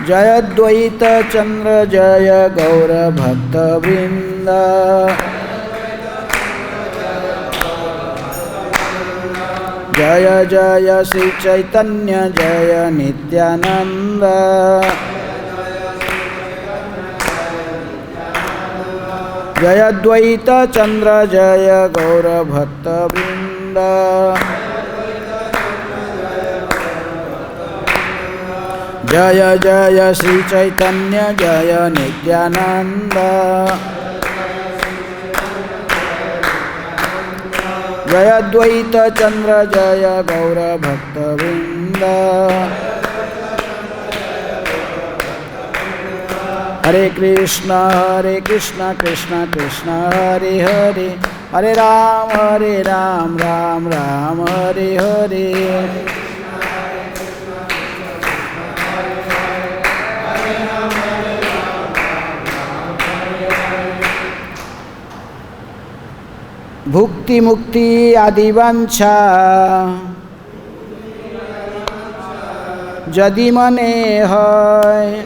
जय द्वैत चंद्र जय गौर भक्त वृंद। जय जय श्री चैतन्य जय नित्यानंद। जय द्वैत चंद्र जय गौर भक्त वृंद। जय जय श्री चैतन्य जय नित्यानंद। जय द्वैत चंद्र जय गौर भक्त वृंद। हरे कृष्ण कृष्ण कृष्ण हरे हरे, हरे राम राम राम हरे हरे। भुक्ति मुक्ति आदि वांछा यदि मने है,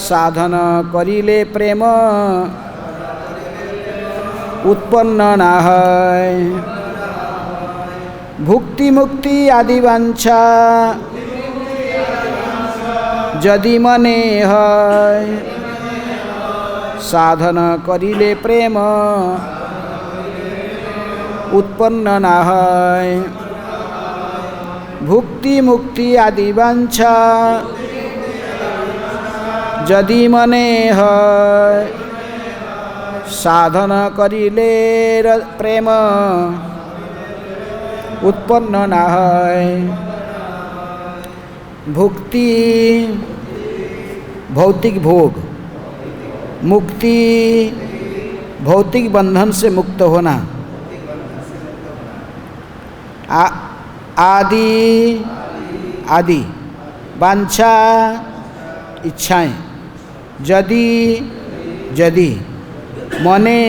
साधन करिले प्रेम उत्पन्न ना है। भुक्ति मुक्ति आदि वांछा यदि मने है, साधन करिले प्रेम उत्पन्न ना है। भुक्ति मुक्ति आदि वांछा यदि मने है, साधन करिले प्रेम उत्पन्न ना है। भुक्ति भौतिक भोग, मुक्ति भौतिक बंधन से मुक्त होना। आदि आदि वांछा इच्छाएं, यदि यदि मने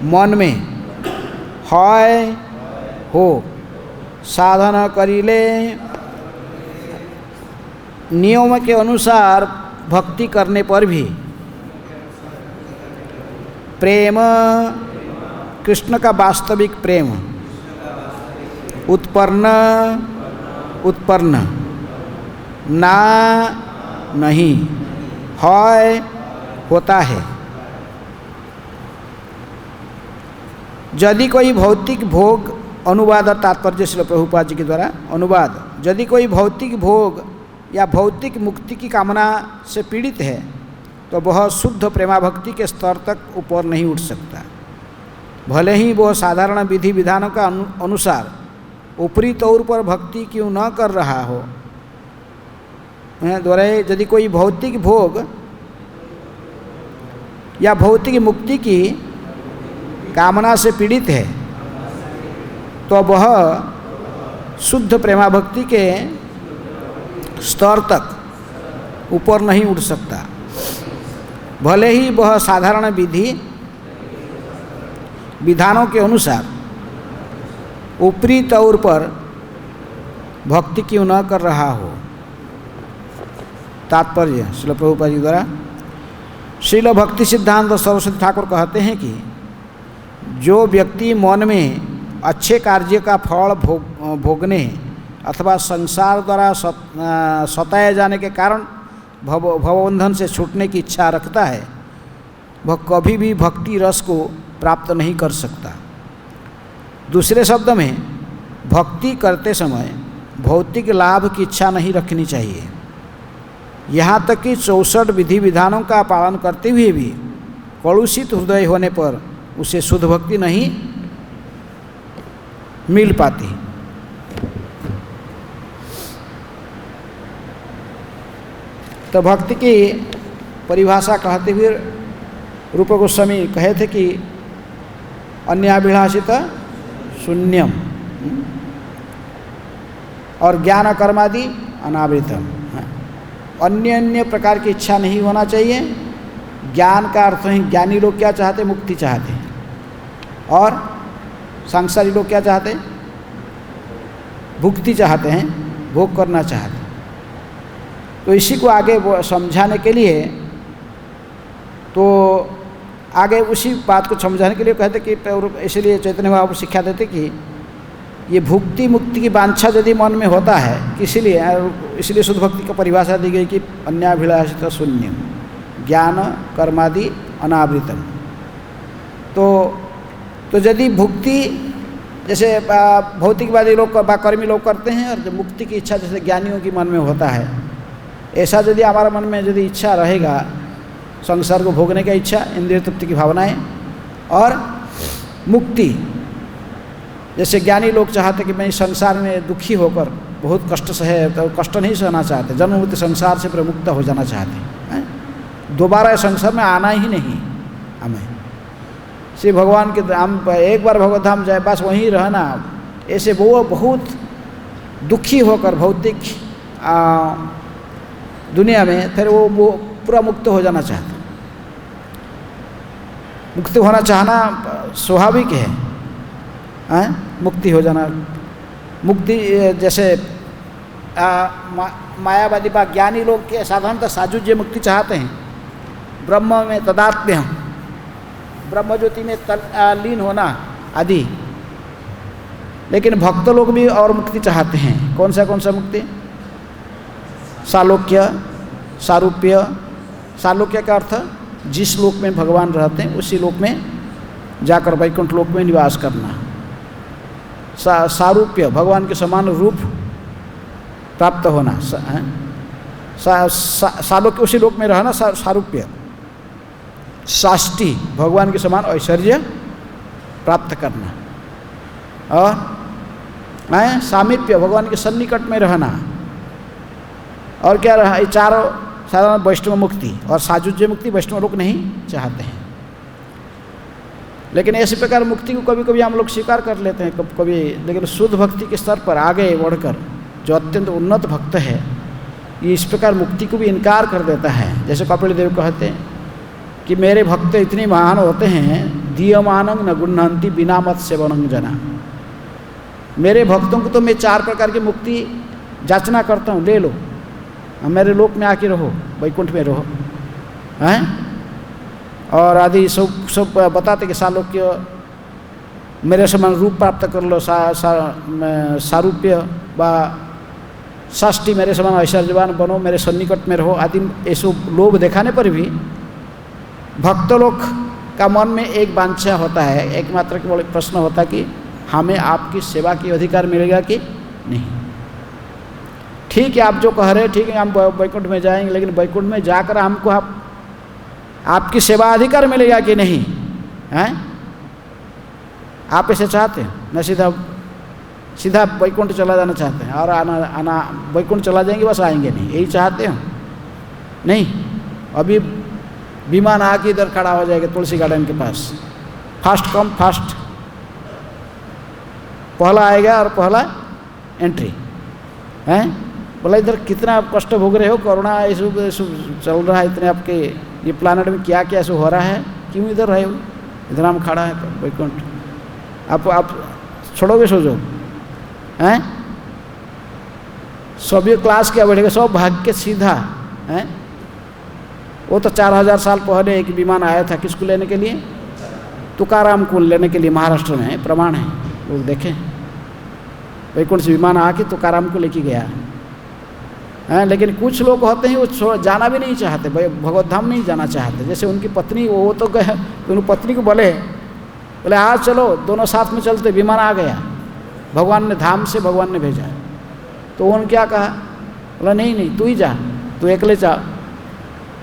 मन में है हो, साधन करिले नियम के अनुसार भक्ति करने पर भी प्रेम, कृष्ण का वास्तविक प्रेम उत्पन्न ना नहीं है, होता है। यदि कोई भौतिक भोग, अनुवाद और तात्पर्य श्रील प्रभुपाद जी के द्वारा अनुवाद, यदि कोई भौतिक भोग या भौतिक मुक्ति की कामना से पीड़ित है तो वह शुद्ध प्रेमा भक्ति के स्तर तक ऊपर नहीं उठ सकता। भले ही वह साधारण विधि विधानों का अनुसार ऊपरी तौर पर भक्ति क्यों न कर रहा हो। द्वारा यदि कोई भौतिक भोग या भौतिक मुक्ति की कामना से पीड़ित है तो वह शुद्ध प्रेमा भक्ति के स्तर तक ऊपर नहीं उठ सकता। भले ही वह साधारण विधि विधानों के अनुसार ऊपरी तौर पर भक्ति क्यों न कर रहा हो। तात्पर्य श्रील प्रभुपाद जी द्वारा, श्रील भक्ति सिद्धांत सरस्वती ठाकुर कहते हैं कि जो व्यक्ति मन में अच्छे कार्य का फल भोगने अथवा संसार द्वारा सताए जाने के कारण भवबंधन से छूटने की इच्छा रखता है, वह कभी भी भक्ति रस को प्राप्त नहीं कर सकता। दूसरे शब्द में, भक्ति करते समय भौतिक लाभ की इच्छा नहीं रखनी चाहिए। यहाँ तक कि 64 विधि विधानों का पालन करते हुए भी कलुषित हृदय होने पर उसे शुद्ध भक्ति नहीं मिल पाती। तो भक्ति की परिभाषा कहते हुए रूप गोस्वामी कहे थे कि अन्याभिलाषित शून्यम और ज्ञान कर्मादि अनावृतम। अन्य अन्य प्रकार की इच्छा नहीं होना चाहिए। ज्ञान का अर्थ है, ज्ञानी लोग क्या चाहते? मुक्ति चाहते हैं। और सांसारी लोग क्या चाहते हैं? भुक्ति चाहते हैं, भोग करना चाहते हैं। तो इसी को आगे समझाने के लिए, तो आगे उसी बात को समझाने के लिए कहते कि इसलिए चैतन्य महाप्रभु शिक्षा देते कि ये भुक्ति मुक्ति की वांछा यदि मन में होता है, इसलिए शुद्ध भक्ति का परिभाषा दी गई कि अन्याभिलाषित शून्यम ज्ञान कर्मादि अनावृतम। तो यदि भुक्ति जैसे भौतिकवादी लोग कर्मी लोग करते हैं, और जब मुक्ति की इच्छा जैसे ज्ञानियों की मन में होता है, ऐसा यदि हमारा मन में यदि इच्छा रहेगा, संसार को भोगने की इच्छा, इंद्रिय तृप्ति की भावनाएं, और मुक्ति जैसे ज्ञानी लोग चाहते कि मैं इस संसार में दुखी होकर बहुत कष्ट सहे, तो कष्ट नहीं सहना चाहते, जन्म मृत्यु संसार से प्रमुक्त हो जाना चाहते हैं, दोबारा इस संसार में आना ही नहीं हमें। श्री भगवान के धाम, एक बार भगवत धाम जाए बस वहीं रहना, ऐसे वो बहुत दुखी होकर भौतिक दुनिया में फिर वो पूरा मुक्त हो जाना चाहते। मुक्त होना चाहना स्वाभाविक है, मुक्ति हो जाना। मुक्ति जैसे मायावादी बा ज्ञानी लोग के साधारणतः साजुज्य मुक्ति चाहते हैं, ब्रह्म में तदात्म्य, ब्रह्म ज्योति में लीन होना आदि। लेकिन भक्त लोग भी और मुक्ति चाहते हैं। कौन सा मुक्ति? सालोक्य, सारूप्य। सालोक्य का अर्थ जिस लोक में भगवान रहते हैं उसी लोक में जाकर वैकुंठ लोक में निवास करना। सारूप्य भगवान के समान रूप प्राप्त होना। सालोक्य उसी लोक में रहना, सारूप्य। साष्टी भगवान के समान ऐश्वर्य प्राप्त करना। और सामीप्य भगवान के सन्निकट में रहना। और क्या रहा? ये चारों साधारण वैष्णव मुक्ति और साजुज्य मुक्ति वैष्णव लोग नहीं चाहते हैं। लेकिन ऐसे प्रकार मुक्ति को कभी कभी हम लोग स्वीकार कर लेते हैं, कभी कभी। लेकिन शुद्ध भक्ति के स्तर पर आगे बढ़कर जो अत्यंत उन्नत भक्त है, ये इस प्रकार मुक्ति को भी इनकार कर देता है। जैसे कपिल देव कहते हैं कि मेरे भक्त इतने महान होते हैं, दीयमानं न गुणहंति बिना मत सेवनं जना। मेरे भक्तों को तो मैं 4 प्रकार की मुक्ति जांचना करता हूँ, ले लो, मेरे लोक में आके रहो, वैकुंठ में रहो, हैं? और आदि सब बताते कि सालोक्य मेरे समान रूप प्राप्त कर लो, सारूप्य व षष्ठी मेरे समान ऐश्वर्यवान बनो, मेरे सन्निकट में रहो आदि। ऐसे लोभ दिखाने पर भी भक्त लोग का मन में एक वांछा होता है, एकमात्र केवल प्रश्न होता है कि हमें आपकी सेवा की अधिकार मिलेगा कि नहीं। ठीक है, आप जो कह रहे हैं ठीक है, हम वैकुंठ में जाएंगे, लेकिन वैकुंठ में जाकर हमको आपकी सेवा अधिकार मिलेगा कि नहीं, हैं? आप ऐसे चाहते हैं? न सीधा वैकुंठ चला जाना चाहते हैं, और आना वैकुंठ चला जाएंगे बस, आएंगे नहीं, यही चाहते हो? नहीं, अभी विमान आके इधर खड़ा हो जाएगा तुलसी गार्डन के पास, फास्ट कम फास्ट, पहला आएगा और पहला एंट्री, हैं? बोला इधर कितना आप कष्ट भोग रहे हो, कोरोना ऐसे चल रहा है, इतने आपके ये प्लानट में क्या क्या ऐसे हो रहा है, क्यों इधर रहे हो? इधर हम खड़ा है वैकुंठ, आप छोड़ोगे सोचो, हैं? सभी क्लास क्या बैठेगा, सब भाग के सीधा, हैं? वो तो 4000 साल पहले एक विमान आया था, किसको लेने के लिए? तुकाराम को लेने के लिए, महाराष्ट्र में प्रमाण है, लोग देखें। वैकुंठ से विमान आके तुकाराम को लेके गया है। लेकिन कुछ लोग होते हैं वो जाना भी नहीं चाहते, भगवत धाम नहीं जाना चाहते। जैसे उनकी पत्नी, वो तो गए, तो उनकी पत्नी को बोले आज चलो दोनों साथ में चलते, विमान आ गया, भगवान ने धाम से भगवान ने भेजा। तो उन्होंने क्या कहा? बोला नहीं तू ही जा, तू अकेले जा,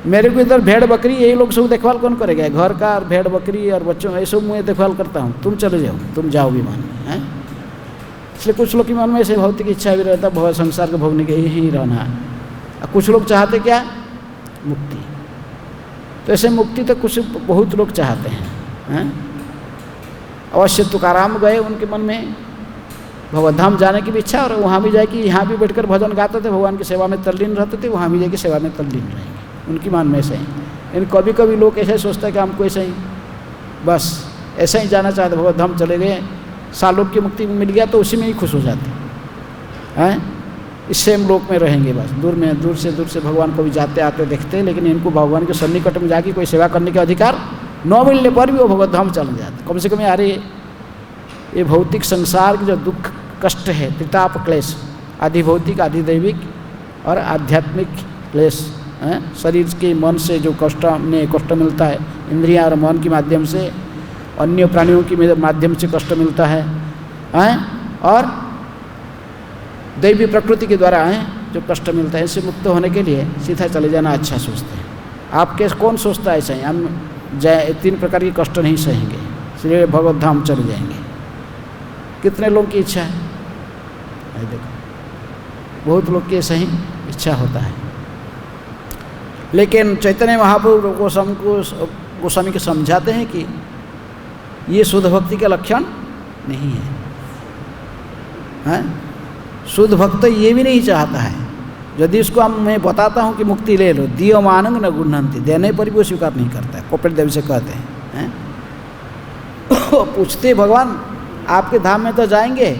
मेरे को इधर भेड़ बकरी यही लोग सब देखभाल कौन करेगा, घर का और भेड़ बकरी और बच्चों ये सब मैं देखभाल करता हूँ, तुम चले जाओ, तुम जाओ विमान में, हैं? इसलिए कुछ लोग के मन में ऐसे भौतिक इच्छा भी रहता, बहुत संसार को भोगने के ही रहना है। और कुछ लोग चाहते क्या? मुक्ति। तो ऐसे मुक्ति तो कुछ बहुत लोग चाहते हैं। अवश्य तुकाराम गए, उनके मन में भगवत धाम जाने की भी इच्छा, और वहाँ भी जाए कि यहाँ भी बैठकर भजन गाते थे, भगवान की सेवा में तल्लीन रहते थे, वहाँ भी जाके सेवा में तल्लीन रहेंगे, उनकी मन में ऐसे ही। लेकिन कभी कभी लोग ऐसे सोचते हैं कि हमको ऐसे ही बस ऐसे ही जाना चाहते, भगवत धाम चले गए, सालोक की मुक्ति मिल गया तो उसी में ही खुश हो जाते हैं। इस सेम लोक में रहेंगे बस, दूर से भगवान को भी जाते आते देखते हैं, लेकिन इनको भगवान के सन्निकट में जाके कोई सेवा करने का अधिकार न मिलने पर भी वो भगवत धाम चले जाते। कम से कम यार ये भौतिक संसार की जो दुख कष्ट है, त्रिताप क्लेश, आधि भौतिक आधि दैविक और आध्यात्मिक क्लेश, शरीर के मन से जो कष्ट मिलता है, इंद्रियां और मन के माध्यम से, अन्य प्राणियों के माध्यम से कष्ट मिलता है, और दैवी प्रकृति के द्वारा जो कष्ट मिलता है, इससे मुक्त होने के लिए सीधा चले जाना अच्छा सोचते हैं। आपके कौन सोचता है ऐसा ही? हम 3 प्रकार के कष्ट नहीं सहेंगे, इसलिए भगवत धाम चले जाएंगे। कितने लोगों की इच्छा है? देखो बहुत लोग की ऐसा ही इच्छा होता है, लेकिन चैतन्य महाप्रभु गोस्वामी को समझाते हैं कि ये शुद्ध भक्ति का लक्षण नहीं है। शुद्ध भक्त ये भी नहीं चाहता है। यदि उसको मैं बताता हूँ कि मुक्ति ले लो, दियो मानंग न गुणंती, देने पर भी वो स्वीकार नहीं करता है। कपिल देव से कहते हैं, पूछते भगवान आपके धाम में तो जाएंगे,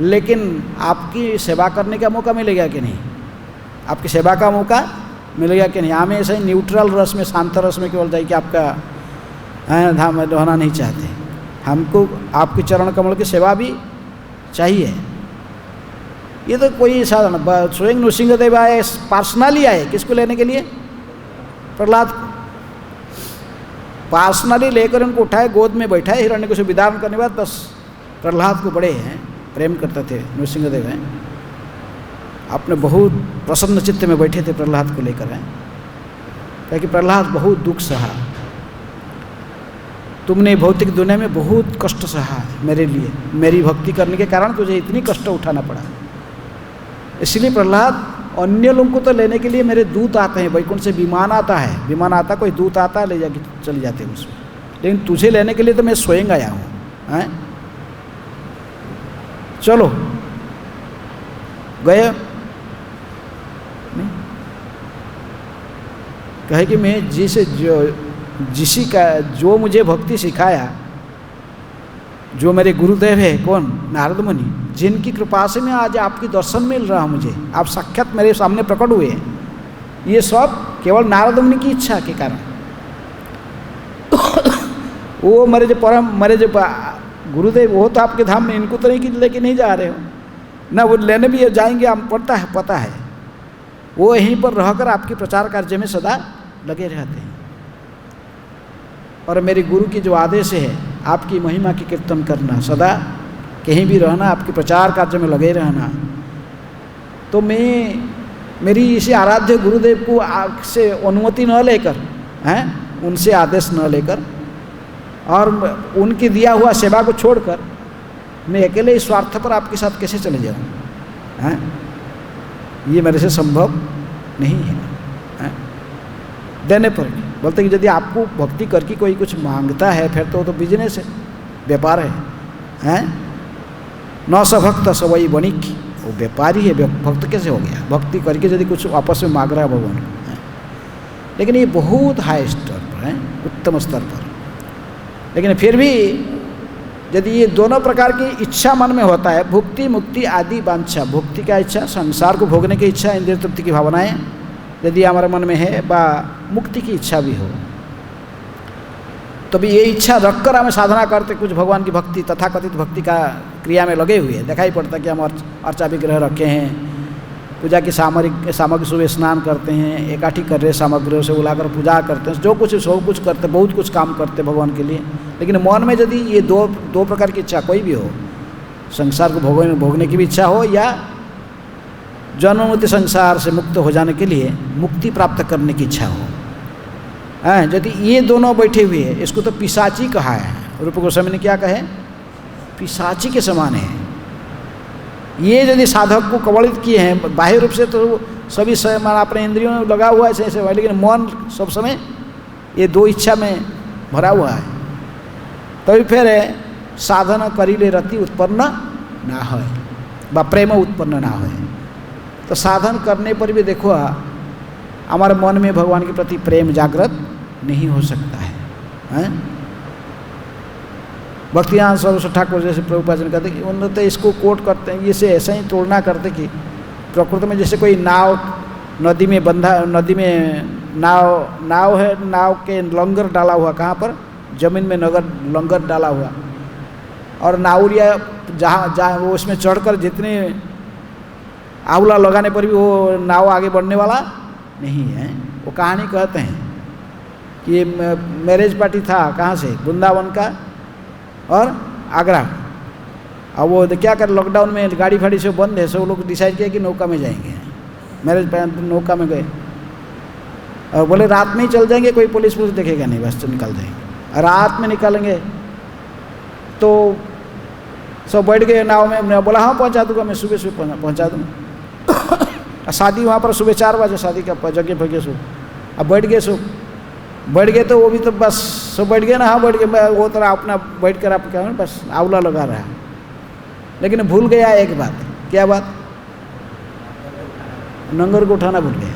लेकिन आपकी सेवा करने का मौका मिलेगा कि नहीं? आपकी सेवा का मौका मिलेगा कि नहीं? हमें ऐसे न्यूट्रल रस में, शांत रस में केवल जाए कि आपका धाम में रहना नहीं चाहते। हमको आपके चरण कमल की सेवा भी चाहिए। ये तो कोई साधारण स्वयं नृसिंहदेव आए, पर्सनली आए, किसको लेने के लिए? प्रहलाद को। पर्सनली लेकर उनको उठाए, गोद में बैठाए, हिरण्यकशिपु विदारण करने के बाद बस प्रहलाद को बड़े प्रेम करते थे नृसिंहदेव अपने बहुत प्रसन्न चित्त में बैठे थे प्रहलाद को लेकर। क्योंकि प्रहलाद बहुत दुख सहा, तुमने भौतिक दुनिया में बहुत कष्ट सहा मेरे लिए, मेरी भक्ति करने के कारण तुझे इतनी कष्ट उठाना पड़ा। इसलिए प्रहलाद, अन्य लोगों को तो लेने के लिए मेरे दूत आते हैं, वैकुंठ से विमान आता है, विमान आता, कोई दूत आता है, ले जाके चले जाते हैं उसमें, लेकिन तुझे लेने के लिए तो मैं स्वयं आया हूँ। चलो गए, कहे कि मैं जो मुझे भक्ति सिखाया, जो मेरे गुरुदेव है, कौन? नारद मुनि, जिनकी कृपा से मैं आज आपकी दर्शन मिल रहा हूँ, मुझे आप साक्षात मेरे सामने प्रकट हुए, ये सब केवल नारद मुनि की इच्छा के कारण। वो मेरे जो गुरुदेव, वो तो आपके धाम में, इनको तो नहीं लेके नहीं जा रहे हो ना, वो लेने भी जाएंगे, हम पता है। वो यहीं पर रहकर आपके प्रचार कार्य में सदा लगे रहते हैं, और मेरे गुरु की जो आदेश है, आपकी महिमा की कीर्तन करना, सदा कहीं भी रहना, आपके प्रचार कार्य में लगे रहना। तो मेरी इसी आराध्य गुरुदेव को आपसे अनुमति न लेकर, उनसे आदेश न लेकर, और उनकी दिया हुआ सेवा को छोड़कर मैं अकेले इस स्वार्थ पर आपके साथ कैसे चले जाऊँ? ये मेरे से संभव नहीं है। देने पर बोलते कि यदि आपको भक्ति करके कोई कुछ मांगता है, फिर तो बिजनेस है, व्यापार है। न स भक्त स वही वणिक, वो व्यापारी है, भक्त कैसे हो गया? भक्ति करके यदि कुछ आपस में मांग रहा है भगवान को। लेकिन ये बहुत हाई स्तर पर है, उत्तम स्तर पर। लेकिन फिर भी यदि ये दोनों प्रकार की इच्छा मन में होता है, भुक्ति मुक्ति आदि वांछा, भुक्ति का इच्छा, संसार को भोगने की इच्छा, इंद्रिय तृप्ति की भावनाएं यदि हमारे मन में है, बा मुक्ति की इच्छा भी हो, तो भी ये इच्छा रखकर हमें साधना करते, कुछ भगवान की भक्ति, तथाकथित भक्ति का क्रिया में लगे हुए, दिखाई पड़ता है कि हम अर्चा विग्रह रखे हैं, पूजा की सामग्री सुबह स्नान करते हैं, एकाठी कर रहे सामग्रियों से बुलाकर पूजा करते हैं, जो कुछ सब कुछ करते, बहुत कुछ काम करते भगवान के लिए। लेकिन मन में यदि ये दो प्रकार की इच्छा कोई भी हो, संसार को भोगने की भी इच्छा हो, या जन्ममृत्यु संसार से मुक्त हो जाने के लिए मुक्ति प्राप्त करने की इच्छा हो, यदि ये दोनों बैठे हुए हैं, इसको तो पिशाची कहा है। रूप गोस्वामी ने क्या कहे? पिशाची के समान है। ये यदि साधक को कबलित किए हैं, बाह्य रूप से तो सभी समय अपने इंद्रियों में लगा हुआ है ऐसे, लेकिन मन सब समय ये दो इच्छा में भरा हुआ है, तभी फिर साधन करिले रति उत्पन्न ना हो, व प्रेम उत्पन्न ना हो। तो साधन करने पर भी देखो हमारे मन में भगवान के प्रति प्रेम जागृत नहीं हो सकता है। भक्तिनाथ सरस्वती ठाकुर जैसे प्रभुपाद जी ने कहते कि उन्होंने तो इसको कोट करते हैं, इसे ऐसा ही तुलना करते कि प्रकृति में जैसे कोई नाव नदी में बंधा, नदी में नाव है, नाव के लंगर डाला हुआ, कहाँ पर, जमीन में लंगर डाला हुआ, और नावरिया जहाँ वो उसमें चढ़कर जितने आंवला लगाने पर भी वो नाव आगे बढ़ने वाला नहीं है। वो कहानी कहते हैं कि ये मैरिज पार्टी था, कहाँ से, वृंदावन का और आगरा। अब वो क्या कर, लॉकडाउन में गाड़ी फाड़ी से बंद है, सब लोग डिसाइड किया कि नौका में जाएंगे, मैरिज पार्टी नौका में गए और बोले रात में ही चल जाएंगे, कोई पुलिस देखेगा नहीं, बस निकल जाएंगे। रात में निकालेंगे तो सब बैठ गए नाव में। मैं बोला हाँ पहुंचा दूंगा, मैं सुबह सुबह पहुंचा दूँगा। शादी वहाँ पर सुबह 4 बजे शादी का जगह भगे सो। अब बैठ गए तो वो भी तो बस सब बैठ गए ना, हाँ बैठ गए, वो तरह अपना बैठ कर आप क्या बस आंवला लगा रहा है। लेकिन भूल गया एक बात। क्या बात? नंगर को उठाना भूल गया।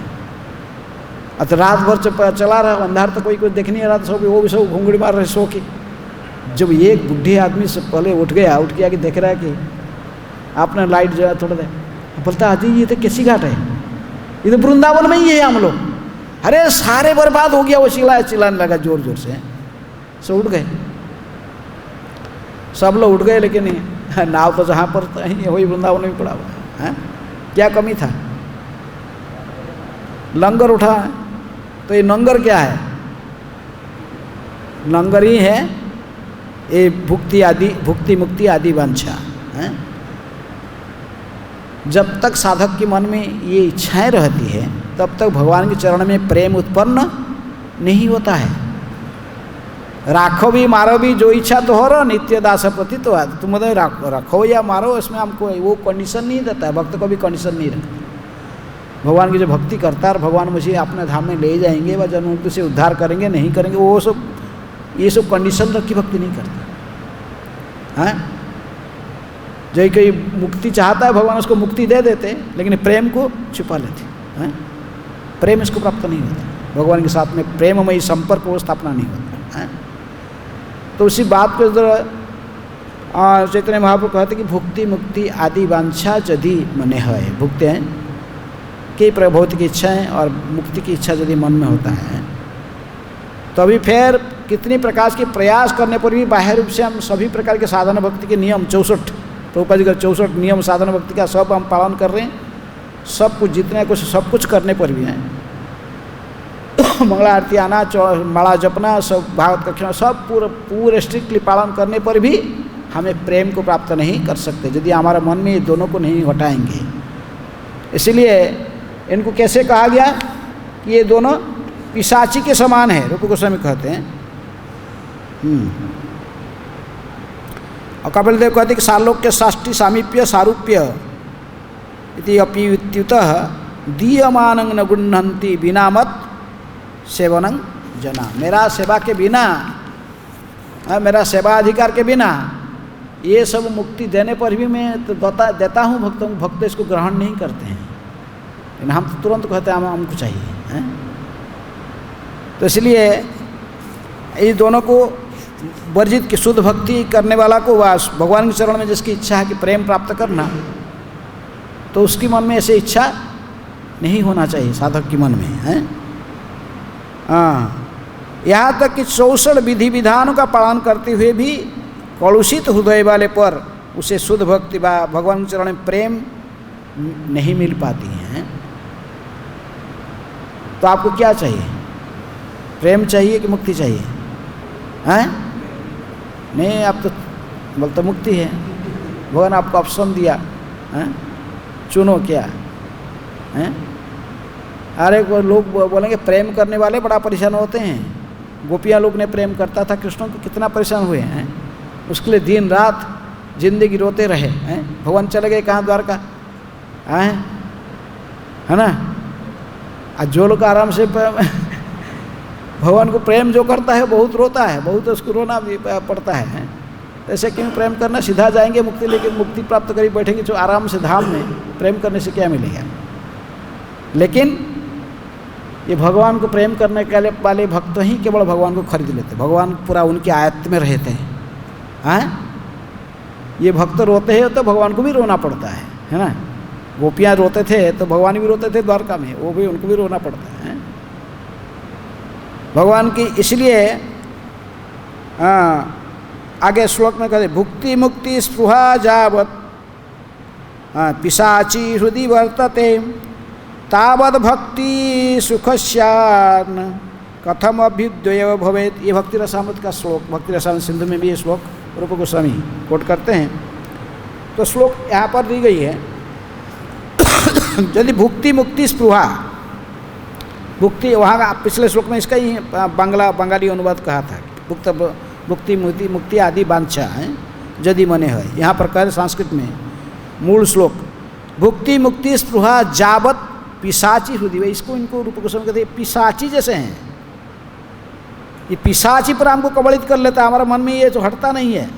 अच्छा रात भर चला रहा, अंधार तो कोई देख नहीं रहा, तो सब वो भी सब घुंगड़ी मार रहे सो के। जब एक बुढ़े आदमी से पहले उठ के आके देख रहा है कि आपने लाइट जो है थोड़ा देर, बोलता अजी ये तो कैसी घाट है, ये तो वृंदावन में ही है हम लोग। अरे सारे बर्बाद हो गया। वो चिल्लाने लगा जोर जोर से। सब उठ गए, सब लोग उठ गए, लेकिन नाव तो जहाँ पर वही वृंदावन में पड़ा हुआ है। क्या कमी था? लंगर उठा। तो ये लंगर क्या है? लंगर ही है ये भुक्ति मुक्ति आदि वांछा है। जब तक साधक के मन में ये इच्छाएं रहती है तब तक भगवान के चरण में प्रेम उत्पन्न नहीं होता है। राखो भी मारो भी जो इच्छा तो हो रहा नित्य दास प्रति तो है। तुम रखो या मारो, इसमें हमको वो कंडीशन नहीं देता है। भक्त को भी कंडीशन नहीं रखता। भगवान की जो भक्ति करता है और भगवान मुझे अपने धाम में ले जाएंगे व जन्म से उद्धार करेंगे नहीं करेंगे, वो सब ये सब कंडीशन रख के भक्ति नहीं करता है। जो कोई मुक्ति चाहता है भगवान उसको मुक्ति दे देते, लेकिन प्रेम को छुपा लेते हैं। प्रेम इसको प्राप्त नहीं होता। भगवान के साथ में प्रेममयी संपर्क को स्थापना नहीं होता है। तो उसी बात को चैतन्य महाप्रभु कहते कि भुक्ति मुक्ति आदि वांछा यदि मने है। भुक्ति है कि भौतिक इच्छाएं और मुक्ति की इच्छा यदि मन में होता है तो अभी फिर कितनी प्रकार के प्रयास करने पर भी बाह्य रूप से हम सभी प्रकार के साधन भक्ति के नियम 64 प्रभुपाद जी का 64 नियम साधन भक्ति का सब हम पालन कर रहे हैं। सब कुछ जितने कुछ सब कुछ करने पर भी हैं। मंगला आरती आना, माला जपना, सब भागवत कक्षा, सब पूरे स्ट्रिक्टली पालन करने पर भी हमें प्रेम को प्राप्त नहीं कर सकते यदि हमारे मन में ये दोनों को नहीं हटाएंगे। इसीलिए इनको कैसे कहा गया कि ये दोनों पिशाची के समान है। रूप गोस्वामी कहते हैं। और कपिल देव कहते कि सालोक्य साष्टि सामीप्य सारूप्य इति अपि वित्युतः दीयमानं न गुण्हन्ति बिना मत सेवनं जना। मेरा सेवा के बिना, मेरा सेवा अधिकार के बिना ये सब मुक्ति देने पर भी मैं तो देता हूँ भक्तों को, भक्त इसको ग्रहण नहीं करते हैं। लेकिन हम तो तुरंत कहते हैं हमको चाहिए है? तो इसलिए ये दोनों को वर्जित की शुद्ध भक्ति करने वाला को वास भगवान के चरण में जिसकी इच्छा है कि प्रेम प्राप्त करना, तो उसकी मन में ऐसे इच्छा नहीं होना चाहिए साधक के मन में है। यहाँ तक कि 64 विधि विधानों का पालन करते हुए भी कलुषित हृदय वाले पर उसे शुद्ध भक्ति व भगवान के चरण में प्रेम नहीं मिल पाती है। तो आपको क्या चाहिए? प्रेम चाहिए कि मुक्ति चाहिए? हैं? नहीं, आप तो बोलते मुक्ति है। भगवान आपको ऑप्शन दिया है, चुनो क्या है? अरे वो लोग बोलेंगे प्रेम करने वाले बड़ा परेशान होते हैं। गोपियाँ लोग ने प्रेम करता था कृष्ण को, कितना परेशान हुए हैं। उसके लिए दिन रात जिंदगी रोते रहे हैं। भगवान चले गए कहाँ? द्वारका है ना। आज जो लोग आराम से भगवान को प्रेम जो करता है बहुत रोता है, बहुत उसको रोना भी पड़ता है। ऐसे क्यों प्रेम करना? सीधा जाएंगे मुक्ति, लेकिन मुक्ति प्राप्त करी बैठेंगे जो आराम से धाम में, प्रेम करने से क्या मिलेगा? लेकिन ये भगवान को प्रेम करने के वाले भक्त ही केवल भगवान को खरीद लेते। भगवान पूरा उनके आयत्त में रहते हैं। हैं? ये भक्त रोते हैं तो भगवान को भी रोना पड़ता है ना? गोपियाँ रोते थे तो भगवान भी रोते थे द्वारका में, वो भी उनको भी रोना पड़ता है भगवान की। इसलिए आगे श्लोक में कहते भुक्ति मुक्ति स्पृहा जावत पिशाची हृदय वर्तते तावद भक्ति सुखस्यान् कथम अभ्युदय भवेत्। ये भक्ति रसामृत का श्लोक, भक्ति रसामृत सिंधु में भी ये श्लोक रूप गोस्वामी कोट करते हैं। तो श्लोक यहाँ पर दी गई है यदि भुक्ति मुक्ति स्पृहा, भुक्ति वहाँ का पिछले श्लोक में इसका ही बंगाली अनुवाद कहा था, भुक्त भुक्ति मुक्ति आदि वांछा है यदि मने है। यहाँ पर कह संस्कृत में मूल श्लोक भुक्ति मुक्ति स्पृहा जावत पिशाची हृदय, इसको इनको रूप गोस्वामी कहते हैं पिशाची जैसे हैं। ये पिशाची पर हमको कबलित कर लेता है, हमारा मन में ये तो हटता नहीं है।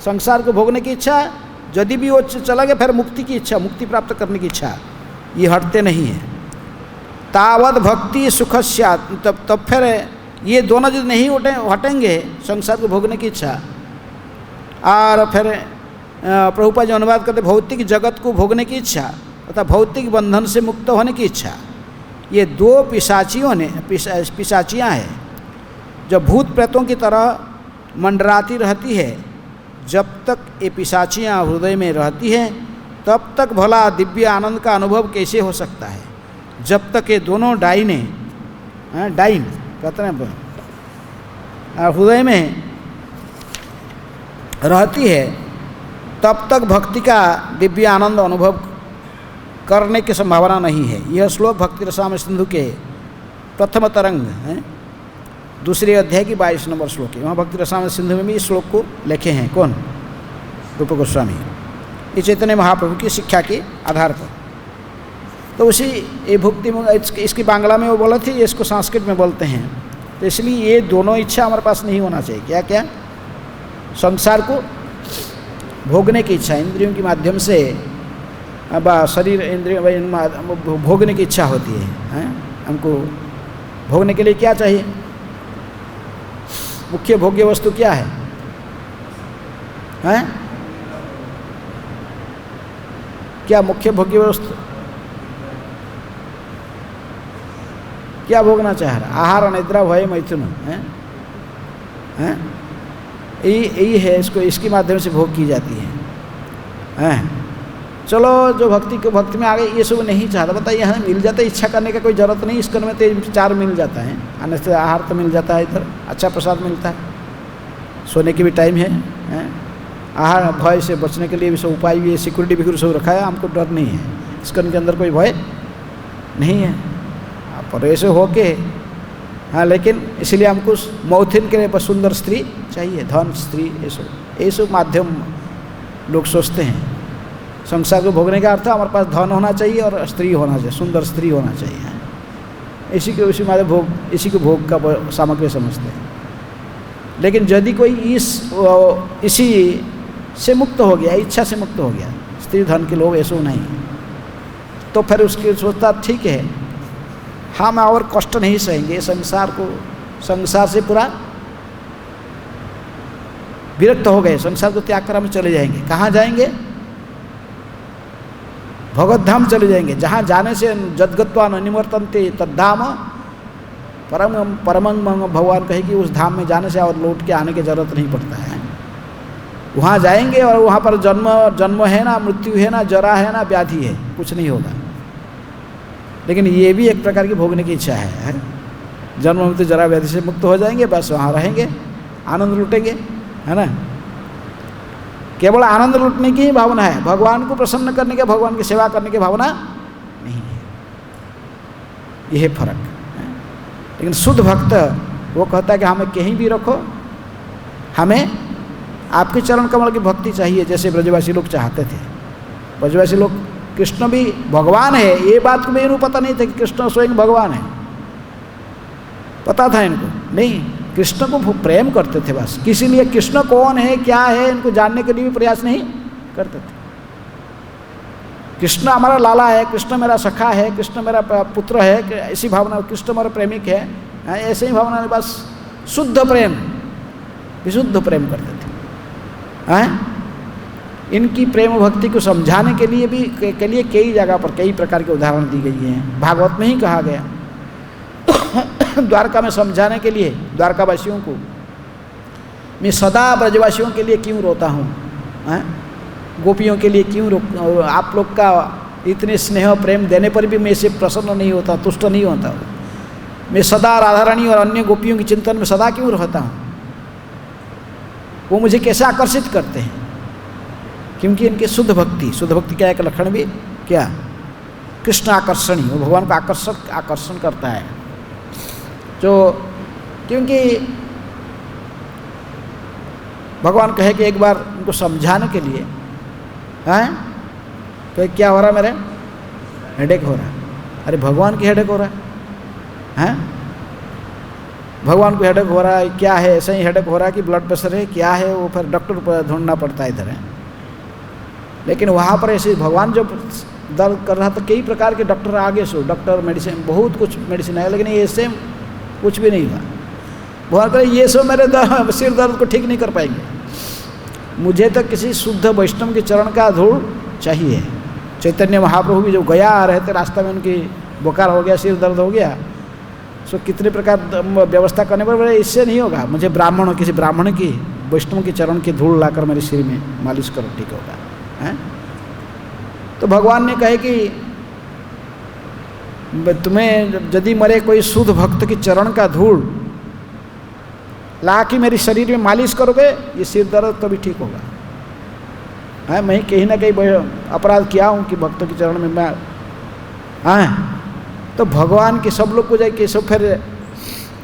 संसार को भोगने की इच्छा, यदि भी वो चला गया फिर मुक्ति की इच्छा, मुक्ति प्राप्त करने की इच्छा, ये हटते नहीं है। तावद भक्ति सुखस्यात्, तब फिर ये दोनों यदि नहीं हटेंगे, संसार को भोगने की इच्छा और फिर प्रभुपाद जो अनुवाद करते भौतिक जगत को भोगने की इच्छा तथा भौतिक बंधन से मुक्त होने की इच्छा, ये दो पिशाचियाँ हैं जो भूत प्रेतों की तरह मंडराती रहती है। जब तक ये पिशाचियाँ हृदय में रहती हैं तब तक भला दिव्य आनंद का अनुभव कैसे हो सकता है। जब तक ये दोनों डाइन कहते हैं हृदय में रहती है तब तक भक्ति का दिव्य आनंद अनुभव करने की संभावना नहीं है। यह श्लोक भक्ति रसामृत सिंधु के प्रथम तरंग है, दूसरे अध्याय की 22 नंबर श्लोक है। वहाँ भक्ति रसामृत सिंधु में भी इस श्लोक को लिखे हैं कौन? रूप गोस्वामी, ये चैतन्य महाप्रभु की शिक्षा के आधार पर। तो उसी ये भक्ति इसकी बांग्ला में वो बोले थे, इसको संस्कृत में बोलते हैं। तो इसलिए ये दोनों इच्छा हमारे पास नहीं होना चाहिए। क्या क्या? संसार को भोगने की इच्छा, इंद्रियों के माध्यम से शरीर इंद्रिय भोगने की इच्छा होती है। हमको भोगने के लिए क्या चाहिए? मुख्य भोग्य वस्तु क्या है? क्या मुख्य भोग्य वस्तु क्या भोगना चाह रहा? आहार अनिद्रा भय मैथुन है, यही है। इसको इसके माध्यम से भोग की जाती है। चलो जो भक्ति में आ गए ये सब नहीं चाहता, बताइए यहाँ मिल जाता है, इच्छा करने का कोई ज़रूरत नहीं। इसके में तो चार मिल जाता है, आने से आहार तो मिल जाता है, इधर अच्छा प्रसाद मिलता है, सोने की भी टाइम है। आहार भय से बचने के लिए भी सब उपाय भी है, सिक्योरिटी भी सब रखा है, हमको डर नहीं है। इसके अंदर कोई भय नहीं है पर ऐसे हो के। हाँ, लेकिन इसलिए हमको मौथिन के लिए सुंदर स्त्री चाहिए, धन स्त्री, ये सब माध्यम लोग सोचते हैं। संसार को भोगने का अर्थ हमारे पास धन होना चाहिए और स्त्री होना चाहिए, सुंदर स्त्री होना चाहिए। इसी माध्यम भोग, इसी को भोग का सामग्री समझते हैं। लेकिन यदि कोई इसी से मुक्त हो गया, इच्छा से मुक्त हो गया, स्त्री धन के लोभ ऐसा नहीं, तो फिर उसकी सोचता ठीक है हम और कष्ट नहीं सहेंगे, संसार से पूरा विरक्त हो गए, संसार को त्याग कर हम चले जाएंगे। कहाँ जाएंगे? भगवत धाम चले जाएंगे, जहाँ जाने से जदगत्वा न निवर्तन्ते तद्धाम परमं भगवान कहे कि उस धाम में जाने से और लौट के आने की जरूरत नहीं पड़ता है। वहाँ जाएंगे और वहाँ पर जन्म है ना, मृत्यु है ना, जरा है ना, व्याधि है, कुछ नहीं होगा। लेकिन ये भी एक प्रकार की भोगने की इच्छा है। जन्म मृत्यु जरा व्याधि से मुक्त हो जाएंगे, बस वहाँ रहेंगे, आनंद लूटेंगे, है ना। केवल आनंद लूटने की ही भावना है, भगवान को प्रसन्न करने के, भगवान की सेवा करने की भावना नहीं है। यह फर्क है। लेकिन शुद्ध भक्त वो कहता है कि हमें कहीं भी रखो, हमें आपके चरण कमल की भक्ति चाहिए, जैसे ब्रजवासी लोग चाहते थे। ब्रजवासी लोग कृष्ण भी भगवान है, ये बात को इनको पता नहीं था कि कृष्ण स्वयं भगवान है। पता था इनको नहीं, कृष्ण को प्रेम करते थे बस। किसी लिए कृष्ण कौन है, क्या है, इनको जानने के लिए भी प्रयास नहीं करते थे। कृष्ण हमारा लाला है, कृष्ण मेरा सखा है, कृष्ण मेरा पुत्र है, ऐसी भावना, कृष्ण मेरा प्रेमिक है, ऐसे ही भावना, बस शुद्ध प्रेम, विशुद्ध प्रेम करते थे। हैं? इनकी प्रेम भक्ति को समझाने के लिए भी कई जगह पर कई प्रकार के उदाहरण दी गई हैं। भागवत में ही कहा गया द्वारका में समझाने के लिए द्वारकावासियों को, मैं सदा ब्रजवासियों के लिए क्यों रोता हूँ, गोपियों के लिए क्यों आप लोग का इतने स्नेह प्रेम देने पर भी मैं इससे प्रसन्न नहीं होता, तुष्ट नहीं होता। मैं सदा राधा रानी और अन्य गोपियों के चिंतन में सदा क्यों रहता हूँ? वो मुझे कैसे आकर्षित करते हैं? क्योंकि इनकी शुद्ध भक्ति का एक लक्षण भी क्या? कृष्ण आकर्षणी, वो भगवान का आकर्षण करता है। जो क्योंकि भगवान कहे कि एक बार उनको समझाने के लिए, हैं तो क्या हो रहा है, मेरे हेडेक हो रहा है। अरे भगवान की हेडेक हो रहा है, भगवान को हेडेक हो रहा है, क्या है? ऐसा ही हेडेक हो रहा है कि ब्लड प्रेशर है, क्या है? वो फिर डॉक्टर पर ढूंढना पड़ता है इधर है। लेकिन वहाँ पर ऐसे भगवान जब दर्द कर रहा था, कई प्रकार के डॉक्टर आगे से, डॉक्टर मेडिसिन बहुत कुछ मेडिसिन है, लेकिन ये सेम कुछ भी नहीं हुआ। भगवान करे ये सब मेरे सिर दर्द को ठीक नहीं कर पाएंगे, मुझे तो किसी शुद्ध वैष्णव के चरण का धूल चाहिए। चैतन्य महाप्रभु भी जो गया आ रहे थे, रास्ता में उनकी बुखार हो गया, सिर दर्द हो गया, सो कितने प्रकार व्यवस्था करने पर बोले इससे नहीं होगा, मुझे किसी ब्राह्मण की वैष्णव के चरण की धूल लाकर मेरे सिर में मालिश करो, ठीक होगा, हैं? तो भगवान ने कहे कि तुम्हें यदि मरे कोई शुद्ध भक्त की चरण का धूल ला के मेरे शरीर में मालिश करोगे, ये सिर दर्द तो भी ठीक होगा। है मैं कहीं ना कहीं अपराध किया हूँ कि भक्तों के चरण में मैं, हाँ तो भगवान के सब लोग को जाए कि सब फिर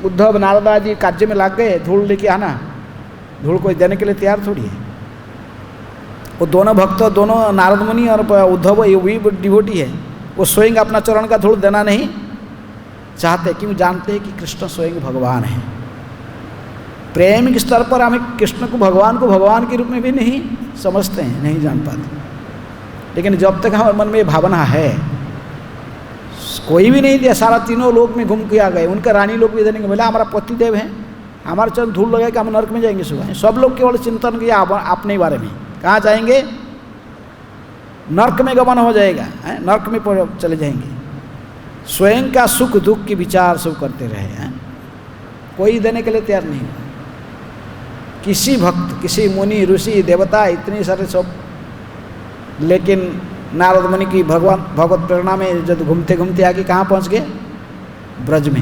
उद्धव नारदा जी कार्य में लाग गए, धूल लेके आना, धूल कोई देने के लिए तैयार थोड़ी है। वो दोनों भक्त, दोनों नारद मुनि और उद्धव, ये भी डिवोटी है, वो स्वयं अपना चरण का धूल देना नहीं चाहते, क्यों? जानते हैं कि कृष्ण स्वयं भगवान है। प्रेम के स्तर पर हमें कृष्ण को भगवान के रूप में भी नहीं समझते हैं, नहीं जान पाते। लेकिन जब तक हमारे मन में भावना है, कोई भी नहीं दिया, सारा तीनों लोक में घूम के आ गए, उनका रानी लोग भी देने बोला हमारा पतिदेव है, हमारे चरण धूल लगे कि हम नर्क में जाएंगे सुबह। सब लोग केवल चिंतन किया अपने बारे में, कहाँ जाएंगे? नर्क में गमन हो जाएगा, नर्क में चले जाएंगे। स्वयं का सुख दुख के विचार सब करते रहे हैं, कोई देने के लिए तैयार नहीं हुआ। किसी भक्त, किसी मुनि, ऋषि, देवता, इतने सारे सब, लेकिन नारद मुनि की भगवत प्रेरणा में जब घूमते घूमते आके कहाँ पहुँच गए? ब्रज में।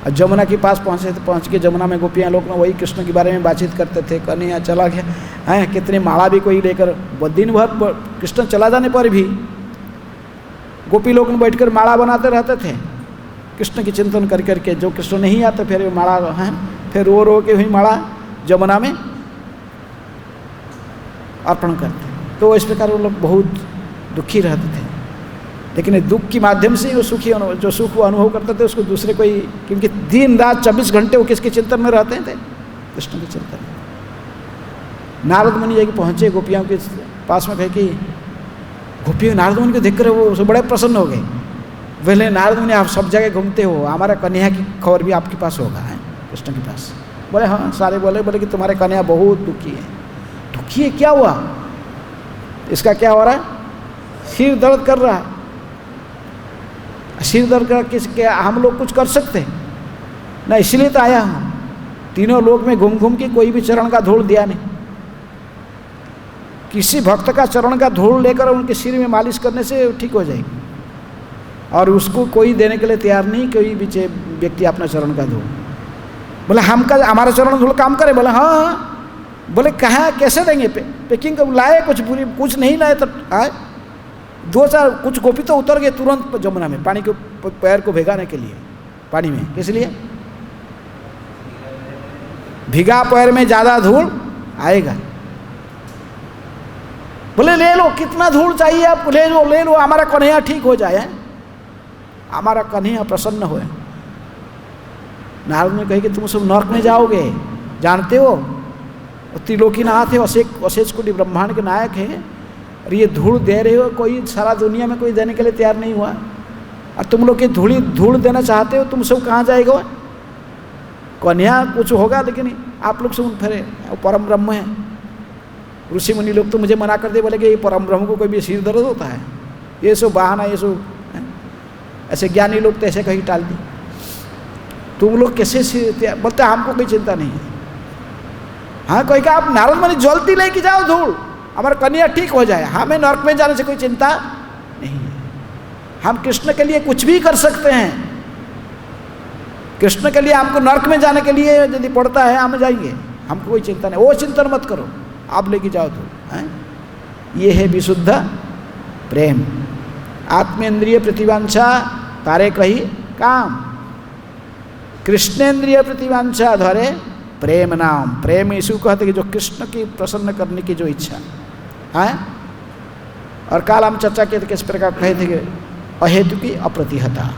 और जमुना के पास पहुँचे तो पहुँच के जमुना में गोपियाँ लोग वही कृष्ण के बारे में बातचीत करते थे, कन्हैया चला गया हैं, कितने माला भी कोई लेकर, दिन भर कृष्ण चला जाने पर भी गोपी लोग बैठकर माला बनाते रहते थे, कृष्ण की चिंतन कर करके। जो कृष्ण नहीं आते फिर माला हैं, फिर रो के हुई माला जमुना में अर्पण करते। तो इस प्रकार वो लोग बहुत दुखी रहते थे, लेकिन दुख के माध्यम से वो जो सुख वो अनुभव करते थे उसको दूसरे कोई, क्योंकि दिन रात 24 घंटे वो किसके चिंतन में रहते थे? कृष्ण के चिंतन में। नारद मुनि जाके पहुँचे गोपियों के पास में, कहे कि गोपियों नारद मुनि को देखकर वो बड़े प्रसन्न हो गए। बोले नारद मुनि आप सब जगह घूमते हो, हमारा कन्हैया की खबर भी आपके पास होगा, है कृष्ण के पास। बोले हाँ, सारे बोले कि तुम्हारे कन्हैया बहुत दुखी है। दुखी है? क्या हुआ? इसका क्या हो रहा है? सिर दर्द कर रहा है। सिर दर्द कर हम लोग कुछ कर सकते हैं ना, इसलिए तो आया हूँ। तीनों लोक में घूम घूम के कोई भी चरण का धूल दिया नहीं। किसी भक्त का चरण का धूल लेकर उनके सिर में मालिश करने से ठीक हो जाएगी, और उसको कोई देने के लिए तैयार नहीं, कोई भी व्यक्ति अपना चरण का धूल। बोले हमारा चरण धूल काम करे? बोले हाँ। बोले कहाँ, कैसे देंगे? पैकिंग लाए कुछ नहीं लाए तो आए 2-4 कुछ गोपी तो उतर गए तुरंत जमुना में, पानी के पैर को भिगाने के लिए पानी में। किस लिए? भिगा पैर में ज़्यादा धूल आएगा। बोले ले लो, कितना धूल चाहिए आपको, ले लो, हमारा कन्हैया ठीक हो जाए, हमारा कन्हैया प्रसन्न हो। नारद ने कहे कि तुम सब नर्क में जाओगे, जानते हो? त्रिलोकीनाथ है, अशेष कोटि ब्रह्मांड के नायक है, और ये धूल दे रहे हो, कोई सारा दुनिया में कोई देने के लिए तैयार नहीं हुआ, और तुम लोग के धूल देना चाहते हो, तुम सब कहाँ जाएगा? कन्हैया कुछ होगा, लेकिन आप लोग सब फिर परम ब्रह्म है, ऋषि मुनि लोग तो मुझे मना कर दे, बोले कि ये परम ब्रह्म को कोई भी सिर दर्द होता है, ये सब बहाना, ये सब ऐसे ज्ञानी लोग तो ऐसे कहीं टाल दी। तुम लोग कैसे बोलते हमको कोई चिंता नहीं है। हाँ कोई कहा आप नारद मुनि जल्दी लेके जाओ धूल, हमारा कन्या ठीक हो जाए, हमें नरक में जाने से कोई चिंता नहीं है। हम कृष्ण के लिए कुछ भी कर सकते हैं, कृष्ण के लिए हमको नरक में जाने के लिए यदि पड़ता है हम जाएंगे, हमको कोई चिंता नहीं, वो चिंतन मत करो, आप लेके जाओ तो। ये है विशुद्ध प्रेम। आत्मेंद्रिय प्रतिवांछा तारे कही काम, कृष्णेंद्रिय प्रतिवांछा धरे प्रेम नाम। प्रेम इसको कहते कि जो कृष्ण की प्रसन्न करने की जो इच्छा है। और काल हम चर्चा किए थे किस प्रकार कहे थे कि अहेतु की अप्रतिहता,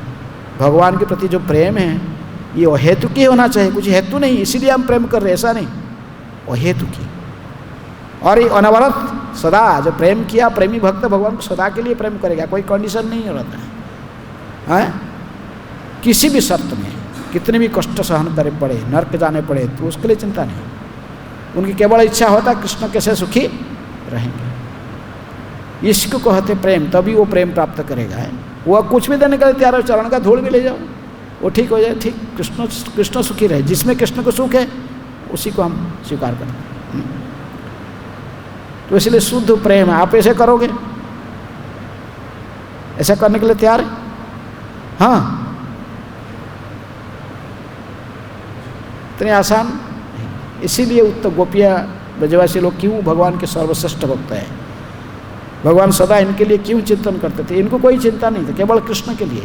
भगवान के प्रति जो प्रेम है ये अहेतु की होना चाहिए, कुछ हेतु नहीं इसीलिए हम प्रेम कर रहे, ऐसा नहीं, अहेतु की। और ये अनवरत सदा जो प्रेम किया, प्रेमी भक्त भगवान को सदा के लिए प्रेम करेगा, कोई कंडीशन नहीं रहता है। किसी भी शर्त में कितने भी कष्ट सहन करे पड़े, नरक जाने पड़े, तो उसके लिए चिंता नहीं। उनकी केवल इच्छा होता है कृष्ण कैसे सुखी रहेंगे, इसको कहते प्रेम, तभी वो प्रेम प्राप्त करेगा। वो कुछ भी देने के लिए तैयार हो, चरण का धूल भी ले जाओ, वो ठीक हो जाए, ठीक कृष्ण सुखी रहे, जिसमें कृष्ण को सुख है उसी को हम स्वीकार करते हैं। तो इसलिए शुद्ध प्रेम आप ऐसे करोगे, ऐसा करने के लिए तैयार है? हाँ, इतने आसान। इसीलिए उत्तर गोपिया ब्रजवासी लोग क्यों भगवान के सर्वश्रेष्ठ भक्त हैं, भगवान सदा इनके लिए क्यों चिंतन करते थे, इनको कोई चिंता नहीं था, केवल कृष्ण के लिए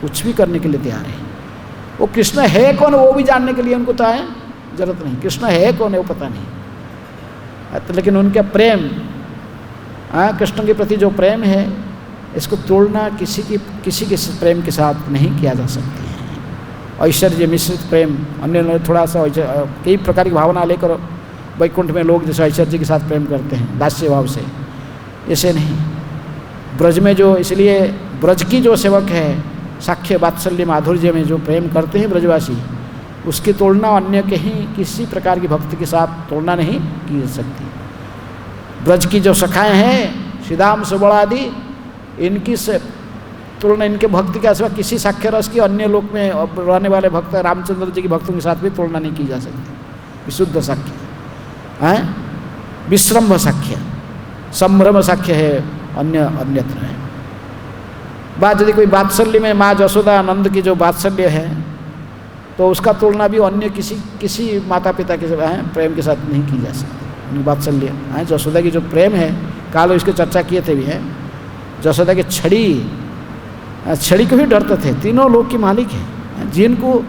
कुछ भी करने के लिए तैयार है। वो कृष्ण है कौन वो भी जानने के लिए उनको तो है जरूरत नहीं, कृष्ण है कौन है वो पता नहीं। तो लेकिन उनका प्रेम, कृष्ण के प्रति जो प्रेम है इसको तोड़ना किसी के प्रेम के साथ नहीं किया जा सकती है। ऐश्वर्य मिश्रित प्रेम, अन्य लोग थोड़ा सा कई प्रकार की भावना लेकर वैकुंठ में लोग जैसे ऐश्वर्य के साथ प्रेम करते हैं दास्य भाव से, ऐसे नहीं। ब्रज में जो, इसलिए ब्रज की जो सेवक है साख्य वात्सल्य माधुर्य में जो प्रेम करते हैं ब्रजवासी, उसकी तुलना अन्य कहीं किसी प्रकार की भक्ति के साथ तुलना नहीं की जा सकती। ब्रज की जो सखाएँ हैं श्रीदाम सुबल आदि, इनकी तुलना, इनके भक्ति के सिवा किसी साख्य रस की अन्य लोक में रहने वाले भक्त रामचंद्र जी की भक्तों के साथ भी तुलना नहीं की जा सकती। विशुद्ध साख्य है, विश्रम्भ साख्य, संभ्रम साख्य है, अन्यत्र है। बात यदि कोई वात्सल्य में माँ जसोदा नंद की जो वात्सल्य है तो उसका तुलना भी अन्य किसी माता पिता के प्रेम के साथ नहीं की जा सकती। वात्सल्य है जसोदा की जो प्रेम है, काल इसकी चर्चा किए थे भी है। जसोदा के छड़ी को भी डरते थे, तीनों लोग की मालिक है, जिनको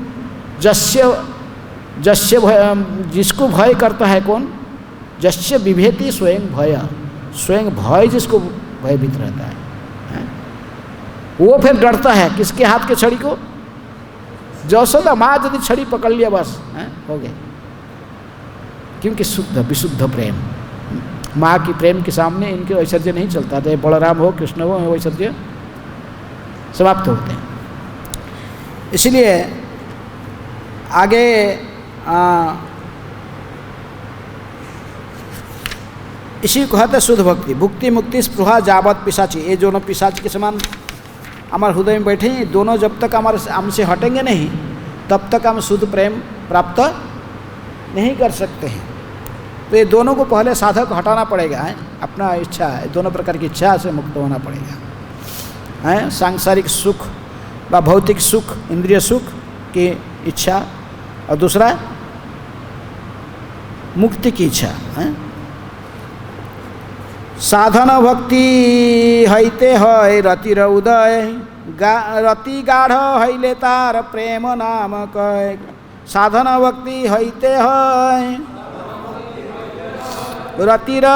जस्य भय, जिसको भय करता है कौन, जस्य विभेति स्वयं भय, स्वयं भय जिसको भयभीत रहता है वो फिर डरता है किसके हाथ के छड़ी को, जसोदा माँ यदि छड़ी पकड़ लिया बस हो गए। क्योंकि शुद्ध विशुद्ध प्रेम, माँ की प्रेम के सामने इनके ऐश्वर्य नहीं चलता था, बलराम हो कृष्ण हो ऐश्वर्य समाप्त होते हैं। इसलिए आगे इसी को कहते शुद्ध भक्ति। भुक्ति मुक्ति स्पृहा जावत पिशाची, ये दोनों पिशाच के समान हमारे हृदय में बैठे हैं, दोनों जब तक हमारे हमसे हटेंगे नहीं तब तक हम शुद्ध प्रेम प्राप्त नहीं कर सकते हैं। तो ये दोनों को पहले साधक हटाना पड़ेगा है, अपना इच्छा है, दोनों प्रकार की इच्छा से मुक्त होना पड़ेगा है। सांसारिक सुख व भौतिक सुख, इंद्रिय सुख की इच्छा, और दूसरा मुक्ति की इच्छा है। साधन भक्ति हईते है रतिर उदय, रति गाढ़ हईले तार प्रेम नाम कह। साधन भक्ति हईते है रतिर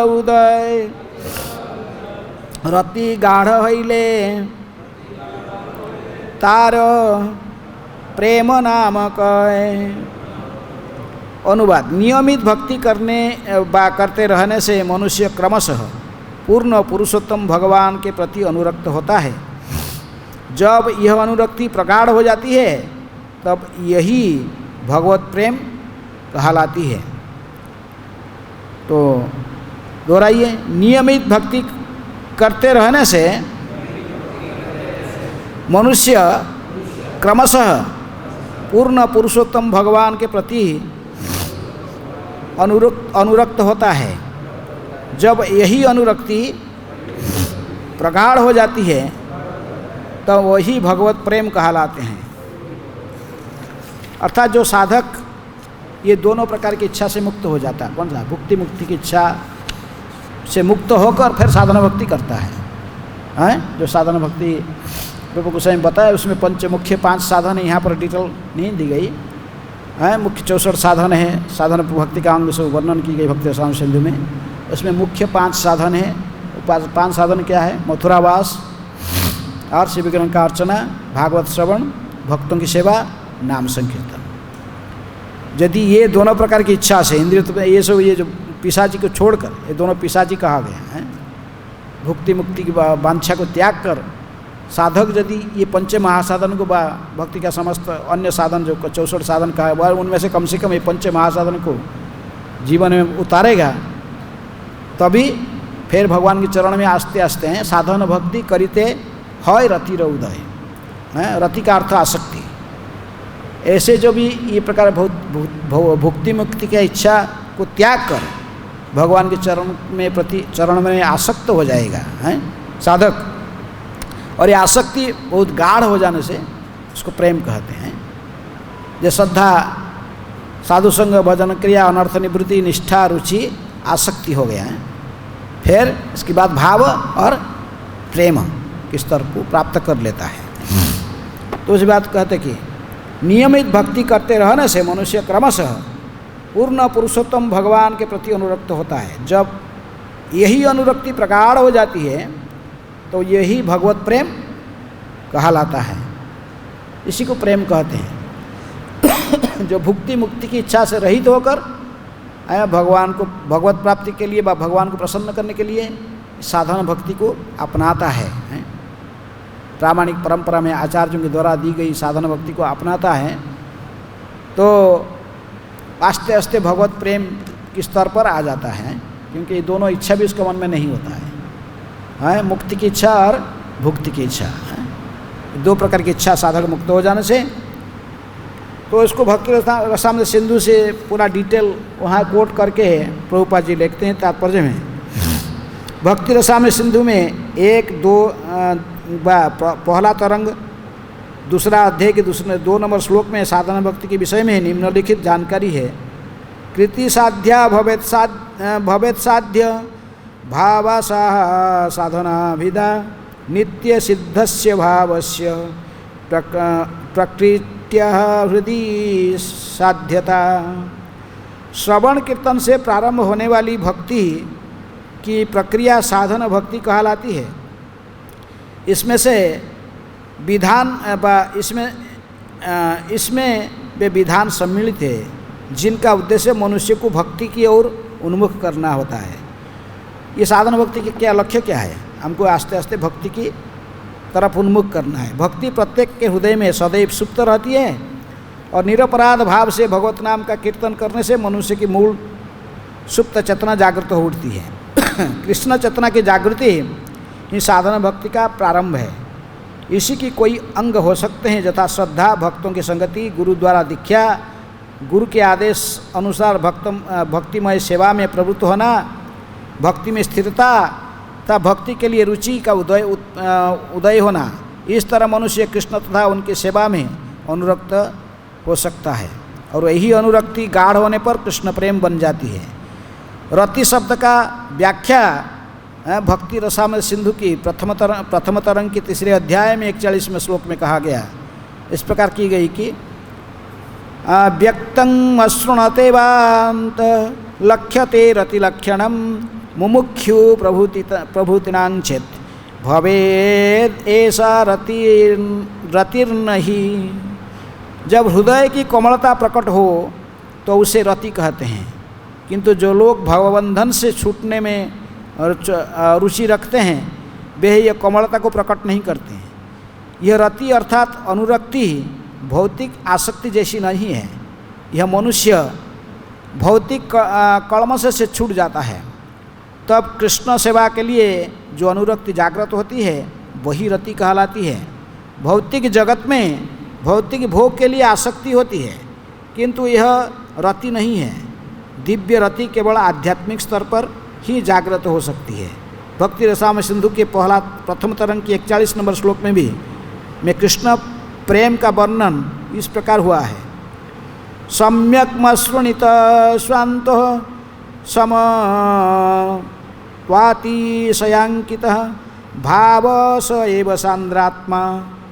उदय, रति गाढ़ हईले तार प्रेम नाम कह। अनुवाद, नियमित भक्ति करते रहने से मनुष्य क्रमशः पूर्ण पुरुषोत्तम भगवान के प्रति अनुरक्त होता है। जब यह अनुरक्ति प्रगाढ़ हो जाती है तब यही भगवत प्रेम कहलाती है। तो दोहराइए। नियमित भक्ति करते रहने से मनुष्य क्रमशः पूर्ण पुरुषोत्तम भगवान के प्रति अनुरक्त होता है। जब यही अनुरक्ति प्रगाढ़ हो जाती है तो वही भगवत प्रेम कहलाते हैं। अर्थात जो साधक ये दोनों प्रकार की इच्छा से मुक्त हो जाता है, कौन सा, भुक्ति मुक्ति की इच्छा से मुक्त होकर फिर साधना भक्ति करता है। जो साधना भक्ति रूप गोस्वामी बताया उसमें पंच मुख्य 5 साधन है, यहाँ पर डिटेल नहीं दी गई है। मुख्य 64 साधन है, साधन भक्ति का अंग से वर्णन की गई भक्ति रसायन सिंधु में। उसमें मुख्य 5 साधन है। 5 साधन क्या है? मथुरावास और शिव विग्रह का अर्चना, भागवत श्रवण, भक्तों की सेवा, नाम संकीर्तन। यदि ये दोनों प्रकार की इच्छा से इंद्रिय तो ये सब, ये जो पिशाची को छोड़कर, ये दोनों पिशाची कहा गया है, भुक्ति मुक्ति की वांछा को त्याग कर साधक यदि ये पंच महासाधन को भक्ति का समस्त अन्य साधन जो 64 साधन का है वह उनमें से कम ये पंच महासाधन को जीवन में उतारेगा, तभी फिर भगवान के चरण में आस्ते आस्ते हैं साधन भक्ति करिते है रतिर उदय। रति का अर्थ आसक्ति। ऐसे जो भी ये प्रकार भुक्ति मुक्ति की इच्छा को त्याग कर भगवान के चरण में आसक्त हो जाएगा है साधक, और ये आसक्ति बहुत गाढ़ हो जाने से उसको प्रेम कहते हैं। जैसे श्रद्धा, साधु संग, भजन क्रिया, अनर्थ निवृत्ति, निष्ठा, रुचि, आसक्ति हो गया है। फिर इसके बाद भाव और प्रेम के स्तर को प्राप्त कर लेता है। तो इस बात कहते कि नियमित भक्ति करते रहने से मनुष्य क्रमशः पूर्ण पुरुषोत्तम भगवान के प्रति अनुरक्त होता है। जब यही अनुरक्ति प्रगाढ़ हो जाती है तो यही भगवत प्रेम कहलाता है। इसी को प्रेम कहते हैं। जो भुक्ति मुक्ति की इच्छा से रहित होकर भगवान को, भगवत प्राप्ति के लिए, भगवान को प्रसन्न करने के लिए साधन भक्ति को अपनाता है। प्रामाणिक परंपरा में आचार्यों के द्वारा दी गई साधन भक्ति को अपनाता है तो आस्ते आस्ते भगवत प्रेम के स्तर पर आ जाता है, क्योंकि ये दोनों इच्छा भी उसके मन में नहीं होता है। मुक्ति की इच्छा और भुक्ति की इच्छा, 2 प्रकार की इच्छा साधक मुक्त हो जाने से। तो इसको भक्ति रसामृत सिंधु से पूरा डिटेल वहाँ कोट करके प्रभुपाद जी लिखते हैं तात्पर्य में। भक्ति रसामृत सिंधु में 1-2 पहला तरंग, दूसरा अध्याय के 2 नंबर श्लोक में साधना भक्ति के विषय में निम्नलिखित जानकारी है। कृति साध्या भवेत साध्य भावासाह साधना विदा नित्य सिद्धस्य भावस्य प्रकृत्या हृदय साध्यता। श्रवण कीर्तन से प्रारंभ होने वाली भक्ति की प्रक्रिया साधन भक्ति कहलाती है। इसमें से विधान इसमें वे विधान सम्मिलित है जिनका उद्देश्य मनुष्य को भक्ति की ओर उन्मुख करना होता है। ये साधन भक्ति की क्या लक्ष्य क्या है? हमको आस्ते आस्ते भक्ति की तरफ उन्मुख करना है। भक्ति प्रत्येक के हृदय में सदैव सुप्त रहती है और निरपराध भाव से भगवत नाम का कीर्तन करने से मनुष्य की मूल सुप्त चेतना जागृत हो उठती है। कृष्ण चेतना की जागृति ही साधना भक्ति का प्रारंभ है। इसी की कोई अंग हो सकते हैं यथा श्रद्धा, भक्तों की संगति, गुरु द्वारा दीक्षा, गुरु के आदेश अनुसार भक्तिमय सेवा में प्रवृत्त होना, भक्ति में स्थिरता तथा भक्ति के लिए रुचि का उदय होना। इस तरह मनुष्य कृष्ण तथा उनकी सेवा में अनुरक्त हो सकता है और यही अनुरक्ति गाढ़ होने पर कृष्ण प्रेम बन जाती है। रति शब्द का व्याख्या भक्ति रसामृत सिंधु की प्रथम तरंग के 3 अध्याय में 41वें श्लोक में कहा गया। इस प्रकार की गई कि व्यक्तं अश्रुणते वान्त लक्ष्यते रतिलक्षणं मुमुक्षु प्रभूतिनांचेत भवेद ऐसा रतिर्नहि। जब हृदय की कोमलता प्रकट हो तो उसे रति कहते हैं, किंतु जो लोग भवबंधन से छूटने में रुचि रखते हैं वे यह कोमलता को प्रकट नहीं करते हैं। यह रति अर्थात अनुरक्ति भौतिक आसक्ति जैसी नहीं है। यह मनुष्य भौतिक कलमश से छूट जाता है तब कृष्ण सेवा के लिए जो अनुरक्ति जागृत होती है वही रति कहलाती है। भौतिक जगत में भौतिक भोग के लिए आसक्ति होती है, किंतु यह रति नहीं है। दिव्य रति केवल आध्यात्मिक स्तर पर ही जागृत हो सकती है। भक्ति रसामृत सिंधु के प्रथम तरंग की 41 नंबर श्लोक में भी में कृष्ण प्रेम का वर्णन इस प्रकार हुआ है। सम्यक मश्रुणित स्वांतो समत्वातिशयांकित भाव स एव सांद्रात्मा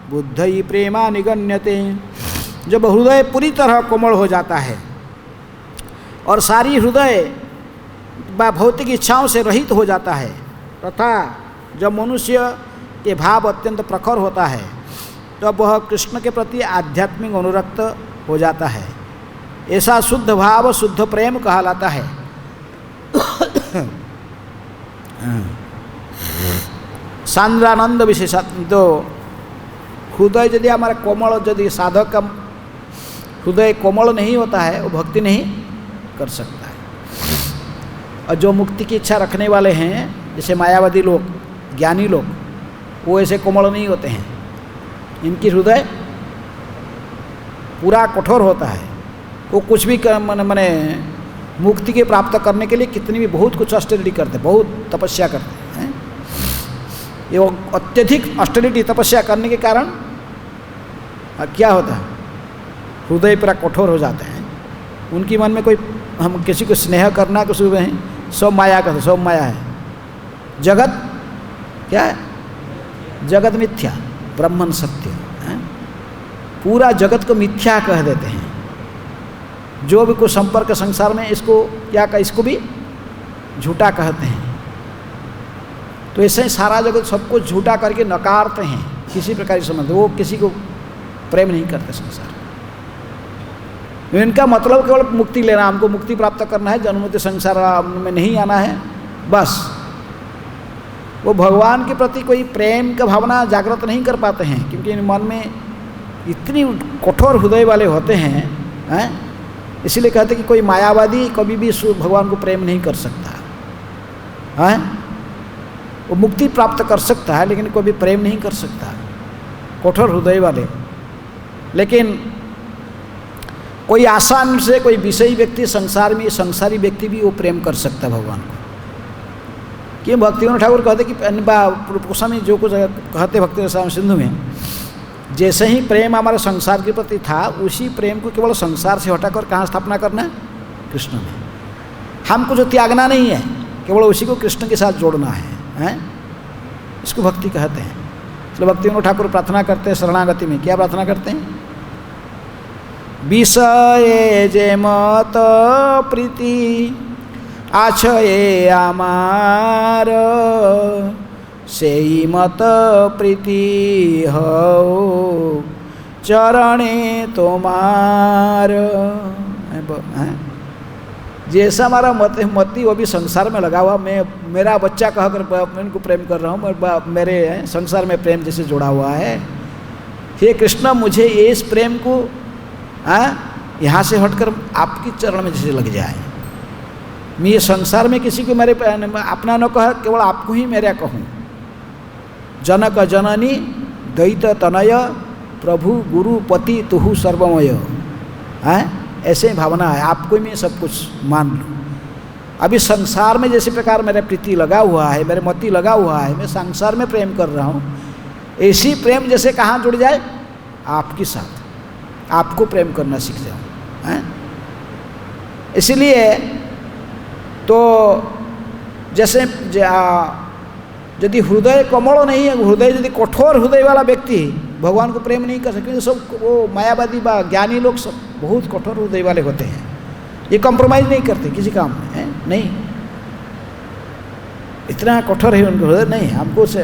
बुद्धि प्रेमा निगण्यते। जब हृदय पूरी तरह कोमल हो जाता है और सारी हृदय भौतिक इच्छाओं से रहित हो जाता है, तथा जब मनुष्य के भाव अत्यंत प्रखर होता है, तब वह कृष्ण के प्रति आध्यात्मिक अनुरक्त हो जाता है। ऐसा शुद्ध भाव शुद्ध प्रेम कहलाता है। सांद्रानंद विशेष, तो हृदय यदि हमारा कोमल, यदि साधक का हृदय कोमल नहीं होता है, वो भक्ति नहीं कर सकता है। और जो मुक्ति की इच्छा रखने वाले हैं, जैसे मायावादी लोग, ज्ञानी लोग, वो ऐसे कोमल नहीं होते हैं। इनकी हृदय पूरा कठोर होता है। वो कुछ भी माने मुक्ति के प्राप्त करने के लिए कितनी भी बहुत कुछ ऑस्टेरिटी करते, बहुत तपस्या करते हैं। ये अत्यधिक ऑस्टेरिटी तपस्या करने के कारण क्या होता है, हृदय पूरा कठोर हो जाते हैं। उनकी मन में कोई, हम किसी को स्नेह करना कुछ भी है, सब माया का, सब माया है। जगत क्या है? जगत मिथ्या, ब्रह्मन सत्य है। पूरा जगत को मिथ्या कह देते हैं। जो भी कुछ संपर्क संसार में, इसको क्या कह, इसको भी झूठा कहते हैं। तो ऐसे ही सारा जगत सब कुछ झूठा करके नकारते हैं, किसी प्रकार की संबंध, वो किसी को प्रेम नहीं करते संसार। इनका मतलब केवल मुक्ति लेना, हमको मुक्ति प्राप्त करना है, जन्ममृत्यु संसार में नहीं आना है, बस। वो भगवान के प्रति कोई प्रेम का भावना जागृत नहीं कर पाते हैं, क्योंकि इन मन में इतनी कठोर हृदय वाले होते हैं, इसीलिए कहते कि कोई मायावादी कभी भी भगवान को प्रेम नहीं कर सकता है। वो मुक्ति प्राप्त कर सकता है, लेकिन कभी प्रेम नहीं कर सकता, कठोर हृदय वाले। लेकिन कोई आसान से कोई विषयी व्यक्ति, संसार में संसारी व्यक्ति भी वो प्रेम कर सकता है भगवान को। कि भक्तिविनोद ठाकुर कहते कि गोस्वामी जो कुछ कहते भक्ति रसामृत सिंधु में, जैसे ही प्रेम हमारे संसार के प्रति था, उसी प्रेम को केवल संसार से हटाकर कहाँ स्थापना करना है? कृष्ण में। हमको जो त्यागना नहीं है, केवल उसी को कृष्ण के साथ जोड़ना है। इसको भक्ति कहते हैं। इसलिए भक्तिविनोद ठाकुर प्रार्थना करते हैं शरणागति में, क्या प्रार्थना करते हैं? विषये जे मत प्रीति आछये आमार, सेई मत प्रीति हो चरणे तोमार। जैसा हमारा मती वो भी संसार में लगा हुआ, मैं मेरा बच्चा कहकर मैं इनको प्रेम कर रहा हूँ, मेरे संसार में प्रेम जैसे जुड़ा हुआ है। हे कृष्ण, मुझे इस प्रेम को यहाँ से हटकर आपकी चरण में जैसे लग जाए। मैं ये संसार में किसी को मेरे अपना न कह, केवल आपको ही मेरा कहूँ। जनक जननी दैत तनय प्रभु गुरु पति तुहु सर्वमय। ऐसे भावना है, आपको ही मैं सब कुछ मान लूँ। अभी संसार में जैसे प्रकार मेरा प्रीति लगा हुआ है, मेरे मति लगा हुआ है, मैं संसार में प्रेम कर रहा हूँ, ऐसी प्रेम जैसे कहाँ जुड़ जाए? आपके साथ, आपको प्रेम करना सीख जाऊँ। इसलिए तो जैसे यदि हृदय कोमल नहीं है, हृदय यदि कठोर हृदय वाला व्यक्ति भगवान को प्रेम नहीं कर सकते। सब वो मायावादी व ज्ञानी लोग सब बहुत कठोर हृदय वाले होते हैं, ये कॉम्प्रोमाइज़ नहीं करते किसी काम में, नहीं, इतना कठोर है उनको हृदय। नहीं, हमको से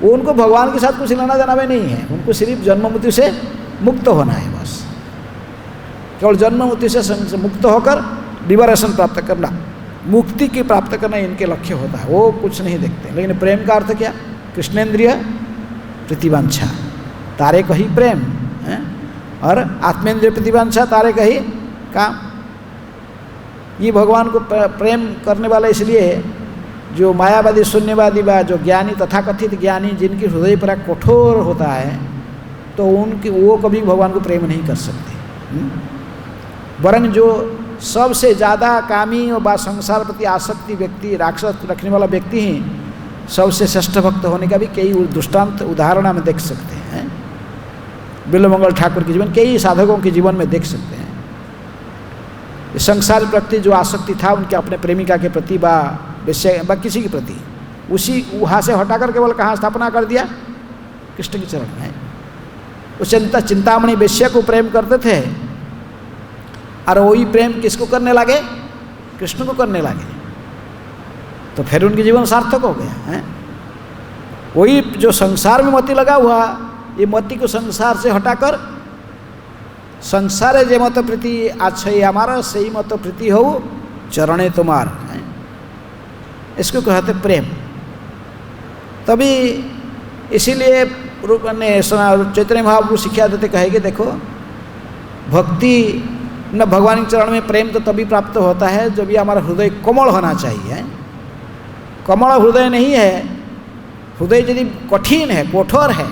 वो, उनको भगवान के साथ कुछ लेना देना भी नहीं है, उनको सिर्फ जन्म मृत्यु से मुक्त होना है बस। केवल जन्म मृत्यु से मुक्त होकर लिबरेशन प्राप्त करना, मुक्ति की प्राप्त करना इनके लक्ष्य होता है, वो कुछ नहीं देखते। लेकिन प्रेम का अर्थ क्या? कृष्णेंद्रिय प्रतिवांछा, तारे कही प्रेम है, और आत्मेंद्रिय प्रतिवांछा तारे कही काम। ये भगवान को प्रेम करने वाला इसलिए जो मायावादी शून्यवादी व जो ज्ञानी तथाकथित ज्ञानी जिनकी हृदय पर कठोर होता है, तो उनकी वो कभी भगवान को प्रेम नहीं कर सकते। वरन जो सबसे ज़्यादा कामी और संसार प्रति आसक्ति व्यक्ति, राक्षस रखने वाला व्यक्ति ही सबसे श्रेष्ठ भक्त होने का भी कई दृष्टांत उदाहरण हम देख सकते हैं। बिल्वमंगल ठाकुर के जीवन, कई साधकों के जीवन में देख सकते हैं। संसार प्रति जो आसक्ति था उनके अपने प्रेमिका के प्रति व किसी के प्रति, उसी वहाँ से हटाकर केवल कहाँ स्थापना कर दिया, कृष्ण के चरण में। उस चिंतामणि वेश्या को प्रेम करते थे, और वही प्रेम किसको करने लगे, कृष्ण को करने लगे, तो फिर उनके जीवन सार्थक हो गया है। वही जो संसार में मति लगा हुआ, ये मति को संसार से हटाकर संसारे जे मत प्रीति आछई हमारा सही मत प्रीति हो चरणे तुम्हार, इसको कहते प्रेम। तभी इसीलिए रूप ने चैतन्य महाप्रभु शिक्षा देते कहेंगे, देखो भक्ति न भगवान के चरण में प्रेम तो तभी प्राप्त होता है जब ये हमारा हृदय कोमल होना चाहिए। कोमल हृदय नहीं है, हृदय यदि कठिन है, कठोर है,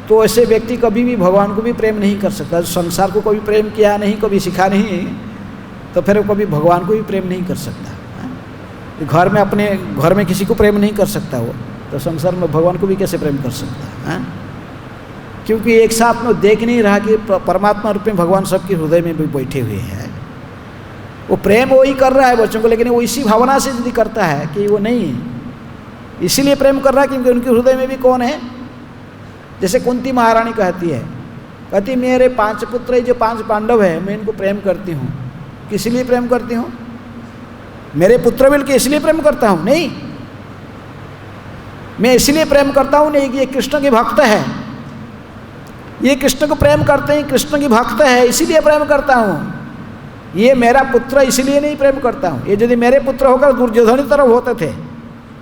तो ऐसे व्यक्ति कभी भी भगवान को भी प्रेम नहीं कर सकता। संसार को कभी प्रेम किया नहीं, कभी सीखा नहीं, तो फिर वो कभी भगवान को भी प्रेम नहीं कर सकता। घर में अपने घर में किसी को प्रेम नहीं कर सकता वो, तो संसार में भगवान को भी कैसे प्रेम कर सकता है? क्योंकि एक साथ में देख नहीं रहा कि परमात्मा रूप में भगवान सबके हृदय में भी बैठे हुए हैं। वो प्रेम वही कर रहा है बच्चों को, लेकिन वो इसी भावना से यदि करता है कि वो नहीं है, इसीलिए प्रेम कर रहा है क्योंकि उनके हृदय में भी कौन है। जैसे कुंती महारानी कहती है, कहती मेरे 5 पुत्र जो 5 पांडव है, मैं इनको प्रेम करती हूँ। किस लिए प्रेम करती हूँ? मेरे पुत्र मिल के इसलिए प्रेम करता हूँ? नहीं, मैं इसलिए प्रेम करता हूँ नहीं कि ये कृष्ण के भक्त है, ये कृष्ण को प्रेम करते हैं, कृष्ण की भक्त है इसीलिए प्रेम करता हूँ। ये मेरा पुत्र इसलिए नहीं प्रेम करता हूँ। ये यदि मेरे पुत्र होकर दुर्योधन की तरफ होते थे,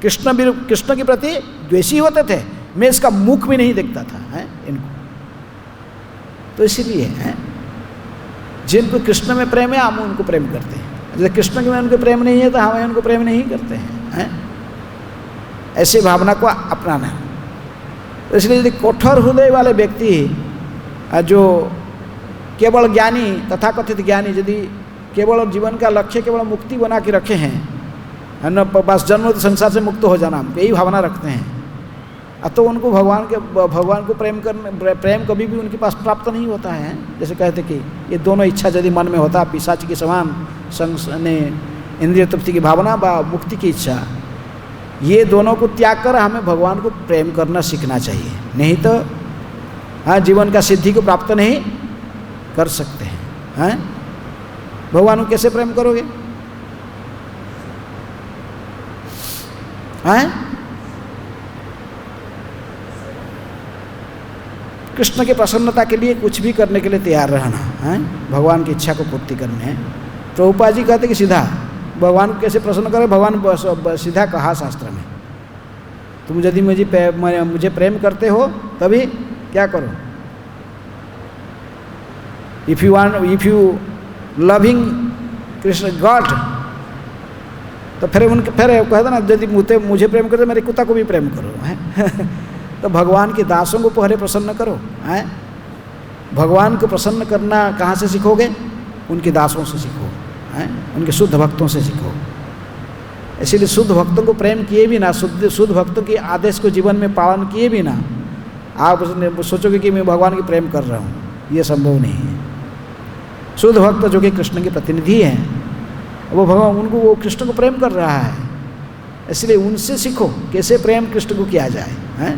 कृष्ण के प्रति द्वेषी होते थे, मैं इसका मुख भी नहीं देखता था इनको। तो इसीलिए जिनको कृष्ण में प्रेम है हम उनको प्रेम करते हैं, यदि कृष्ण में उनको प्रेम नहीं है तो हम उनको प्रेम नहीं करते हैं। ऐसी भावना को अपनाना। तो इसलिए यदि कठोर हृदय वाले व्यक्ति जो केवल ज्ञानी तथाकथित ज्ञानी यदि केवल जीवन का लक्ष्य केवल मुक्ति बना के रखे हैं, न बस जन्म संसार से मुक्त हो जाना, यही भावना रखते हैं, तो उनको भगवान को प्रेम कभी भी उनके पास प्राप्त नहीं होता है। जैसे कहते कि ये दोनों इच्छा यदि मन में होता, पिशाच के समान इंद्रिय तृप्ति की भावना व मुक्ति की इच्छा, ये दोनों को त्याग कर हमें भगवान को प्रेम करना सीखना चाहिए। नहीं तो जीवन का सिद्धि को प्राप्त नहीं कर सकते हैं। भगवान को कैसे प्रेम करोगे? कृष्ण की प्रसन्नता के लिए कुछ भी करने के लिए तैयार रहना, भगवान की इच्छा को पूर्ति करने हैं। प्रभुपाद जी कहते कि सीधा भगवान को कैसे प्रसन्न करें? भगवान सीधा कहा शास्त्र में, तुम यदि मुझे प्रेम करते हो तभी क्या करो? If you loving Krishna God, तो फिर कहते ना यदि मुझे प्रेम करते मेरे कुत्ता को भी प्रेम करो। तो भगवान के दासों को पहले प्रसन्न करो। भगवान को प्रसन्न करना कहाँ से सीखोगे? उनके दासों से सीखो, उनके शुद्ध भक्तों से सीखो। इसीलिए शुद्ध भक्तों को प्रेम किए भी ना, शुद्ध भक्तों के आदेश को जीवन में पालन किए भी ना, आप सोचोगे कि मैं भगवान की प्रेम कर रहा हूँ, ये संभव नहीं है। शुद्ध भक्त जो कि कृष्ण के प्रतिनिधि हैं, वो भगवान उनको वो कृष्ण को प्रेम कर रहा है, इसलिए उनसे सीखो कैसे प्रेम कृष्ण को किया जाए।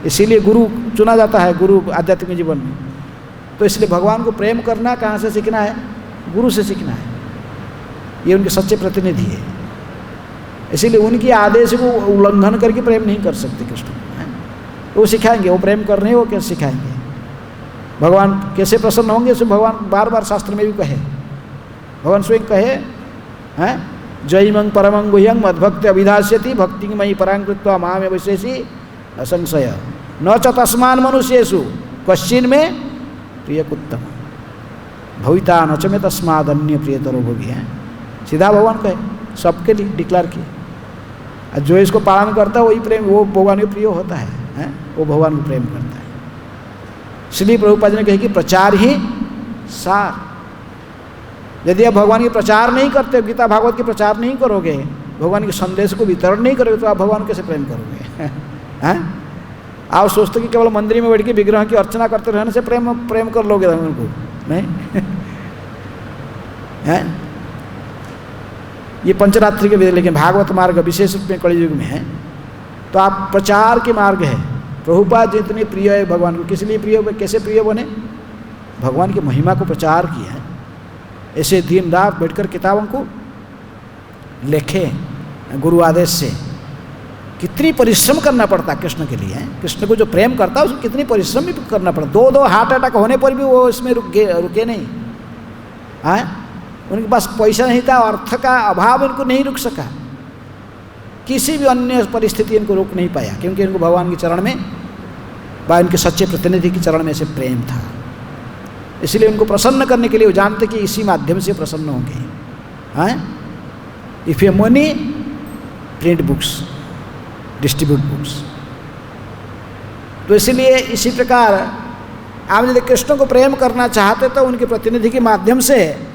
इसीलिए गुरु चुना जाता है, गुरु आध्यात्मिक जीवन में। तो इसलिए भगवान को प्रेम करना कहाँ से सीखना है? गुरु से सीखना है। ये उनके सच्चे प्रतिनिधि है, इसीलिए उनके आदेश को उल्लंघन करके प्रेम नहीं कर सकते कृष्ण। वो सिखाएंगे, वो प्रेम करने वो कैसे सिखाएंगे, भगवान कैसे प्रसन्न होंगे, उसे भगवान बार बार शास्त्र में भी कहे, भगवान स्वयं कहे जयमंग परमंग गुह्यंग मद्भक्ति अभिधास्यति भक्ति मयि परां कृत्वा मामे वैशेषी असंशय न च तस्मान मनुष्येषु कश्चिन में प्रियकुत्तम भविता न च में तस्माद अन्य प्रियतरो भोगी है। सीधा भगवान कहे सबके लिए डिक्लेयर किए। और जो इसको पालन करता है वही प्रेम, वो भगवान के प्रिय होता है, वो भगवान को प्रेम करता है। इसलिए प्रभुपाद ने कहा कि प्रचार ही सार। यदि आप भगवान के प्रचार नहीं करते, गीता भागवत के प्रचार नहीं करोगे, भगवान के संदेश को वितरण नहीं करोगे, तो आप भगवान को कैसे प्रेम करोगे? आप सोचते कि केवल मंदिर में बैठ के विग्रह की अर्चना करते रहने से प्रेम कर लोगे उनको? नहीं। ये पंचरात्रि के वेद, लेकिन भागवत मार्ग विशेष रूप में कलयुग में है। तो आप प्रचार के मार्ग है। प्रभुपाद जी इतने प्रिय है भगवान को, किस लिए प्रिय, कैसे प्रिय बने? भगवान की महिमा को प्रचार किया है। ऐसे दिन रात बैठकर किताबों को लिखे गुरु आदेश से। कितनी परिश्रम करना पड़ता कृष्ण के लिए। कृष्ण को जो प्रेम करता है उसको कितनी परिश्रम भी करना पड़ता। 2 हार्ट अटैक होने पर भी वो इसमें रुके नहीं। उनके पास पैसा नहीं था, अर्थ का अभाव इनको नहीं रुक सका। किसी भी अन्य परिस्थिति इनको रोक नहीं पाया, क्योंकि इनको भगवान के चरण में व इनके सच्चे प्रतिनिधि के चरण में से प्रेम था। इसलिए उनको प्रसन्न करने के लिए वो जानते कि इसी माध्यम से प्रसन्न होंगे। If you money, print books, distribute books. तो इसलिए इसी प्रकार आप यदि कृष्ण को प्रेम करना चाहते तो उनके प्रतिनिधि के माध्यम से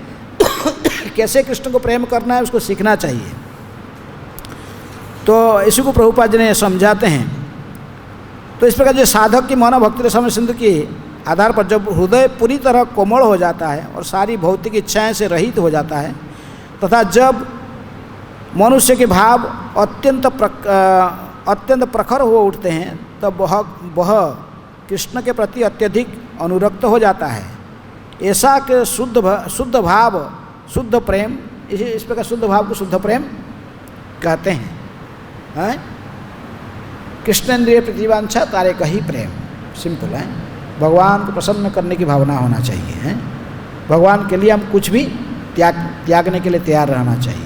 कैसे कृष्ण को प्रेम करना है उसको सीखना चाहिए। तो इसी को प्रभुपाद जी ने समझाते हैं। तो इस प्रकार जो साधक की मनोभक्ति रसम सिंधु के आधार पर जब हृदय पूरी तरह कोमल हो जाता है और सारी भौतिक इच्छाएं से रहित हो जाता है, तथा जब मनुष्य के भाव अत्यंत प्रखर हो उठते हैं, तब वह कृष्ण के प्रति अत्यधिक अनुरक्त हो जाता है। ऐसा कि शुद्ध भाव, शुद्ध प्रेम, इस प्रकार शुद्ध भाव को शुद्ध प्रेम कहते हैं। कृष्णेन्द्रिय प्रतिवांछा तारे का ही प्रेम, सिंपल है। भगवान को प्रसन्न करने की भावना होना चाहिए। भगवान के लिए हम कुछ भी त्यागने के लिए तैयार रहना चाहिए।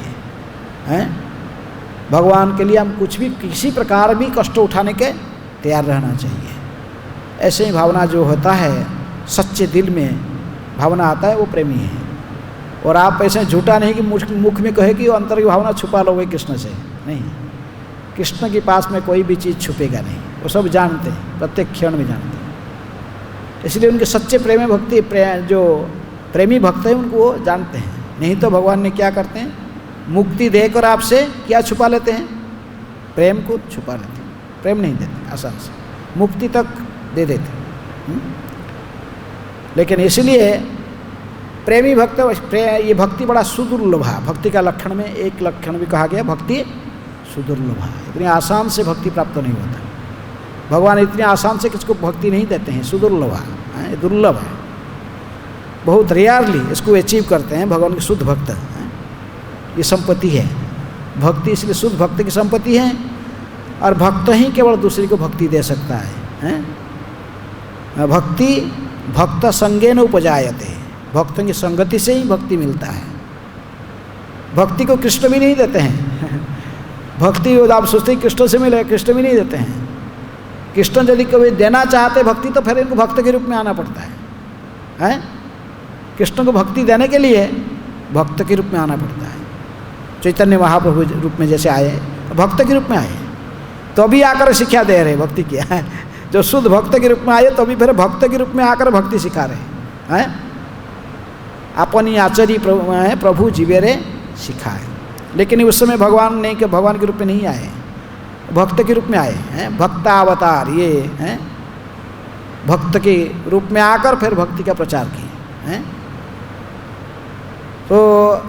भगवान के लिए हम कुछ भी, किसी प्रकार भी कष्ट उठाने के तैयार रहना चाहिए। ऐसे ही भावना जो होता है, सच्चे दिल में भावना आता है, वो प्रेमी है। और आप ऐसे झूठा नहीं कि मुख में कहे कि वो अंतर की भावना छुपा लोगे कृष्ण से, नहीं। कृष्ण के पास में कोई भी चीज़ छुपेगा नहीं, वो सब जानते हैं, प्रत्येक क्षण में जानते हैं। इसलिए उनके सच्चे प्रेमी भक्ति जो प्रेमी भक्त हैं उनको वो जानते हैं। नहीं तो भगवान ने क्या करते हैं, मुक्ति देकर आपसे क्या छुपा लेते हैं? प्रेम को छुपा लेते हैं, प्रेम नहीं देते आसान से, मुक्ति तक दे देते। लेकिन इसलिए प्रेमी भक्त, ये भक्ति बड़ा सुदुर्लभ है। भक्ति का लक्षण में एक लक्षण भी कहा गया, भक्ति सुदुर्लभ है। इतनी आसान से भक्ति प्राप्त नहीं होता। भगवान इतनी आसान से किसको भक्ति नहीं देते हैं, सुदुर्लभ है, दुर्लभ है। बहुत रेयरली इसको अचीव करते हैं भगवान के शुद्ध भक्त। ये संपत्ति है भक्ति, इसलिए शुद्ध भक्त की संपत्ति है। और भक्त ही केवल दूसरे को भक्ति दे सकता है। भक्ति भक्त संगेन उपजायते, भक्तों की संगति से ही भक्ति मिलता है। भक्ति को कृष्ण भी नहीं देते हैं। भक्ति आप सोचते हैं कृष्ण से मिले, कृष्ण भी नहीं देते हैं। कृष्ण यदि कभी देना चाहते भक्ति तो फिर इनको भक्त के रूप में आना पड़ता है। कृष्ण को भक्ति देने के लिए भक्त के रूप में आना पड़ता है। चैतन्य महाप्रभु रूप में जैसे आए, भक्त के रूप में आए, तो अभी आकर शिक्षा दे रहे भक्ति की। जो शुद्ध भक्त के रूप में आए तो अभी फिर भक्त के रूप में आकर भक्ति सिखा रहे हैं। अपनी आचरी प्रभु जीवेरे सिखाए। लेकिन उस समय भगवान नहीं, कि भगवान के रूप में नहीं आए, भक्त के रूप में आए हैं। भक्तावतार ये हैं, भक्त के रूप में आकर फिर भक्ति का प्रचार किए हैं। तो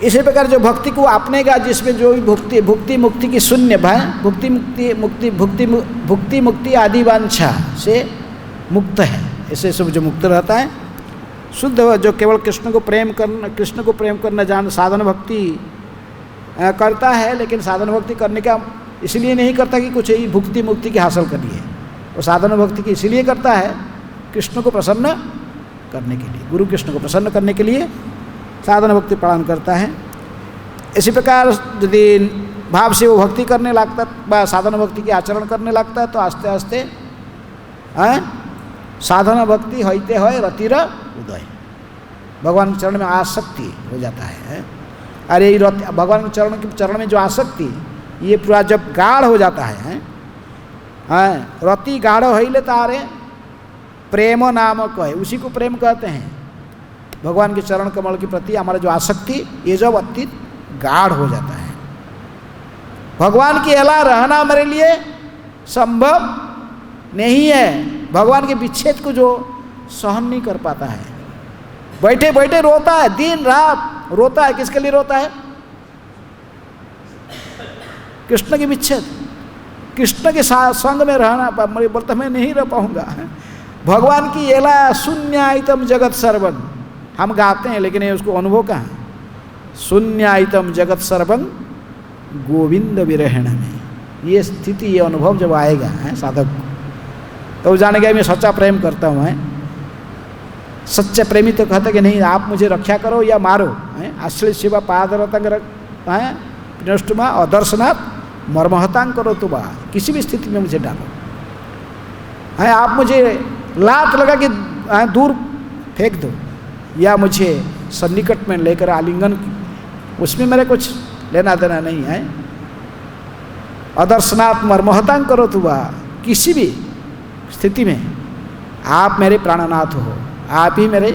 इसी प्रकार जो भक्ति को अपनेगा, जिसमें जो भुक्ति मुक्ति की शून्य भय, भुक्ति मुक्ति आदि वांछा से मुक्त है, ऐसे सब जो मुक्त रहता है, शुद्ध जो केवल कृष्ण को प्रेम करना जान साधन भक्ति करता है। लेकिन साधन भक्ति करने का इसलिए नहीं करता कि कुछ ही भुक्ति मुक्ति की हासिल करनी है। वो साधन भक्ति की इसलिए करता है कृष्ण को प्रसन्न करने के लिए, गुरु कृष्ण को प्रसन्न करने के लिए साधन भक्ति पालन करता है। इसी प्रकार यदि भाव से वो भक्ति करने लगता है, साधन भक्ति की आचरण करने लगता है, तो आस्ते आस्ते साधन भक्ति होते हुए रतिर उदय, भगवान चरण में आसक्ति हो जाता है। अरे ये भगवान के चरण में जो आसक्ति, ये पूरा जब गाढ़ हो जाता है, हाँ, रति गाढ़ हिले तारे प्रेम नामक है, उसी को प्रेम कहते हैं। भगवान के चरण कमल के प्रति हमारा जो आसक्ति, ये जब अति गाढ़ हो जाता है, भगवान के अलावा रहना मेरे लिए संभव नहीं है। भगवान के विच्छेद को जो सहन नहीं कर पाता है, बैठे बैठे रोता है, दिन रात रोता है। किसके लिए रोता है? कृष्ण के विच्छेद, कृष्ण के संग में रहना, बोलता मैं नहीं रह पाऊंगा। भगवान की एला शून्यायतम जगत सर्वं, हम गाते हैं लेकिन ये उसको अनुभव कहाँ है? शून्यायतम जगत सर्वं गोविंद विरहण में, ये स्थिति, ये अनुभव जब आएगा है साधक को, तो वो जानेगा मैं सच्चा प्रेम करता हूँ। है सच्चे प्रेमी तो कहते कि नहीं आप मुझे रक्षा करो या मारो, है आश्रय शिवा पादरतंग है पिनष्टुमा और दर्शनाथ मर्महतांग करो तो बा, किसी भी स्थिति में मुझे डालो, है आप मुझे लात लगा के दूर फेंक दो या मुझे सन्निकट में लेकर आलिंगन, उसमें मेरे कुछ लेना देना नहीं है। अदर्शनात् मर्महतांग करो तो बा, किसी भी स्थिति में आप मेरे प्राणनाथ हो, आप ही मेरे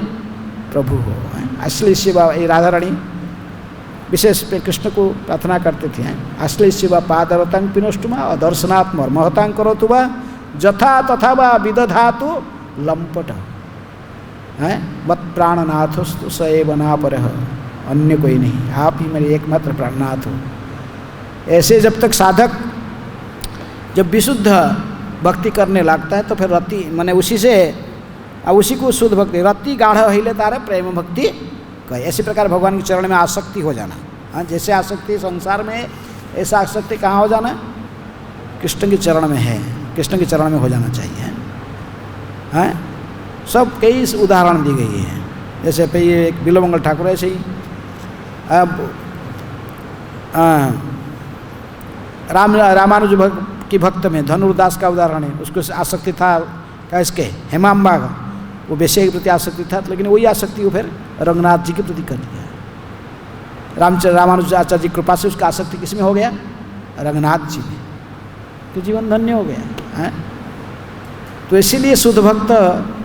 प्रभु हो। असली शिवा, ये राधा रानी विशेष पे कृष्ण को प्रार्थना करते थे, असली शिवा पादरतंग पिनष्टुमा और दर्शनात् मर्महतांग करो तो बा, जथा तथा वा विदधातु लंपट है मत प्राणनाथस्तु स एव नापरः, अन्य कोई नहीं, आप ही मेरे एकमात्र प्राणनाथ हो। ऐसे जब तक साधक जब विशुद्ध भक्ति करने लगता है तो फिर रति माने उसी से उसी को शुद्ध भक्ति, रति गाढ़ हिले तारे प्रेम भक्ति कहे। ऐसी प्रकार भगवान के चरण में आसक्ति हो जाना। हाँ, जैसे आसक्ति संसार में, ऐसा आसक्ति कहाँ हो जाना? कृष्ण के चरण में है, कृष्ण के चरण में हो जाना चाहिए। हैं सब कई उदाहरण दी गई है, जैसे पे ये एक बिलोमंगल ठाकुर ऐसे ही अब रामानुज की भक्त में धनुर्दास का उदाहरण है, उसको आसक्ति था क्या इसके हेमाम्बा, वो वैसे के प्रति आसक्ति था, लेकिन वही आसक्ति वो फिर रंगनाथ जी के प्रति कर दिया। रामानुजाचार्य जी की कृपा से उसका आसक्ति किस में हो गया? रंगनाथ जी में, तो जीवन धन्य हो गया है। तो इसीलिए शुद्ध भक्त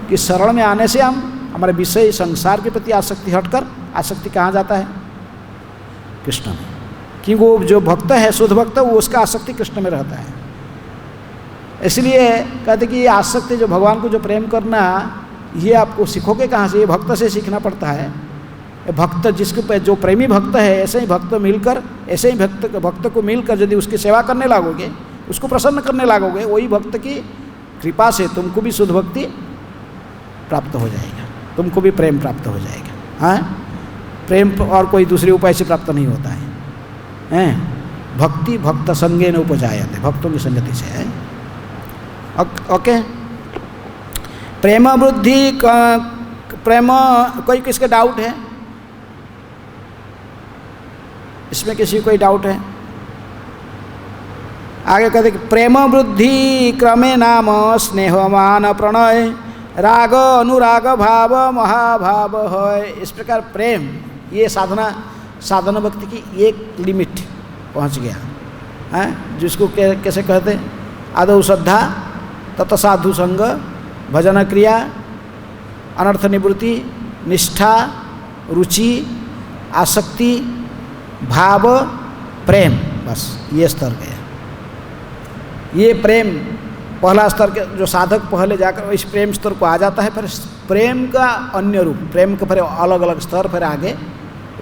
की शरण में आने से हम हमारे विषय संसार के प्रति आसक्ति हटकर आसक्ति कहाँ जाता है? कृष्ण में, क्योंकि वो जो भक्त है शुद्ध भक्त वो उसका आसक्ति कृष्ण में रहता है। इसलिए कहते कि ये आसक्ति जो भगवान को जो प्रेम करना, ये आपको सीखोगे कहाँ से? ये भक्त से सीखना पड़ता है। भक्त जिसके जो प्रेमी भक्त है, ऐसे ही भक्त मिलकर, ऐसे ही भक्त को मिलकर यदि उसकी सेवा करने लागोगे, उसको प्रसन्न करने लागोगे, वही भक्त की कृपा से तुमको भी शुद्ध भक्ति प्राप्त हो जाएगा, तुमको भी प्रेम प्राप्त हो जाएगा। हाँ, प्रेम और कोई दूसरे उपाय से प्राप्त नहीं होता है। हैं भक्ति भक्त संगे न उपजायते, भक्तों की संगति से है। ओके, प्रेम वृद्धि प्रेम, कोई किसका डाउट है इसमें? किसी कोई डाउट है? आगे कहते कि प्रेम वृद्धि क्रमे नाम स्नेहमान प्रणय राग अनुराग भाव महाभाव है। इस प्रकार प्रेम, ये साधना भक्ति की एक लिमिट पहुंच गया है, जिसको कैसे कहते? आदौ श्रद्धा, तत साधु संग, भजन क्रिया, अनर्थ निवृत्ति, निष्ठा, रुचि, आसक्ति, भाव, प्रेम, बस ये स्तर गया। ये प्रेम पहला स्तर के जो साधक पहले जाकर इस प्रेम स्तर को आ जाता है, फिर प्रेम का अन्य रूप, प्रेम का फिर अलग अलग स्तर, फिर आगे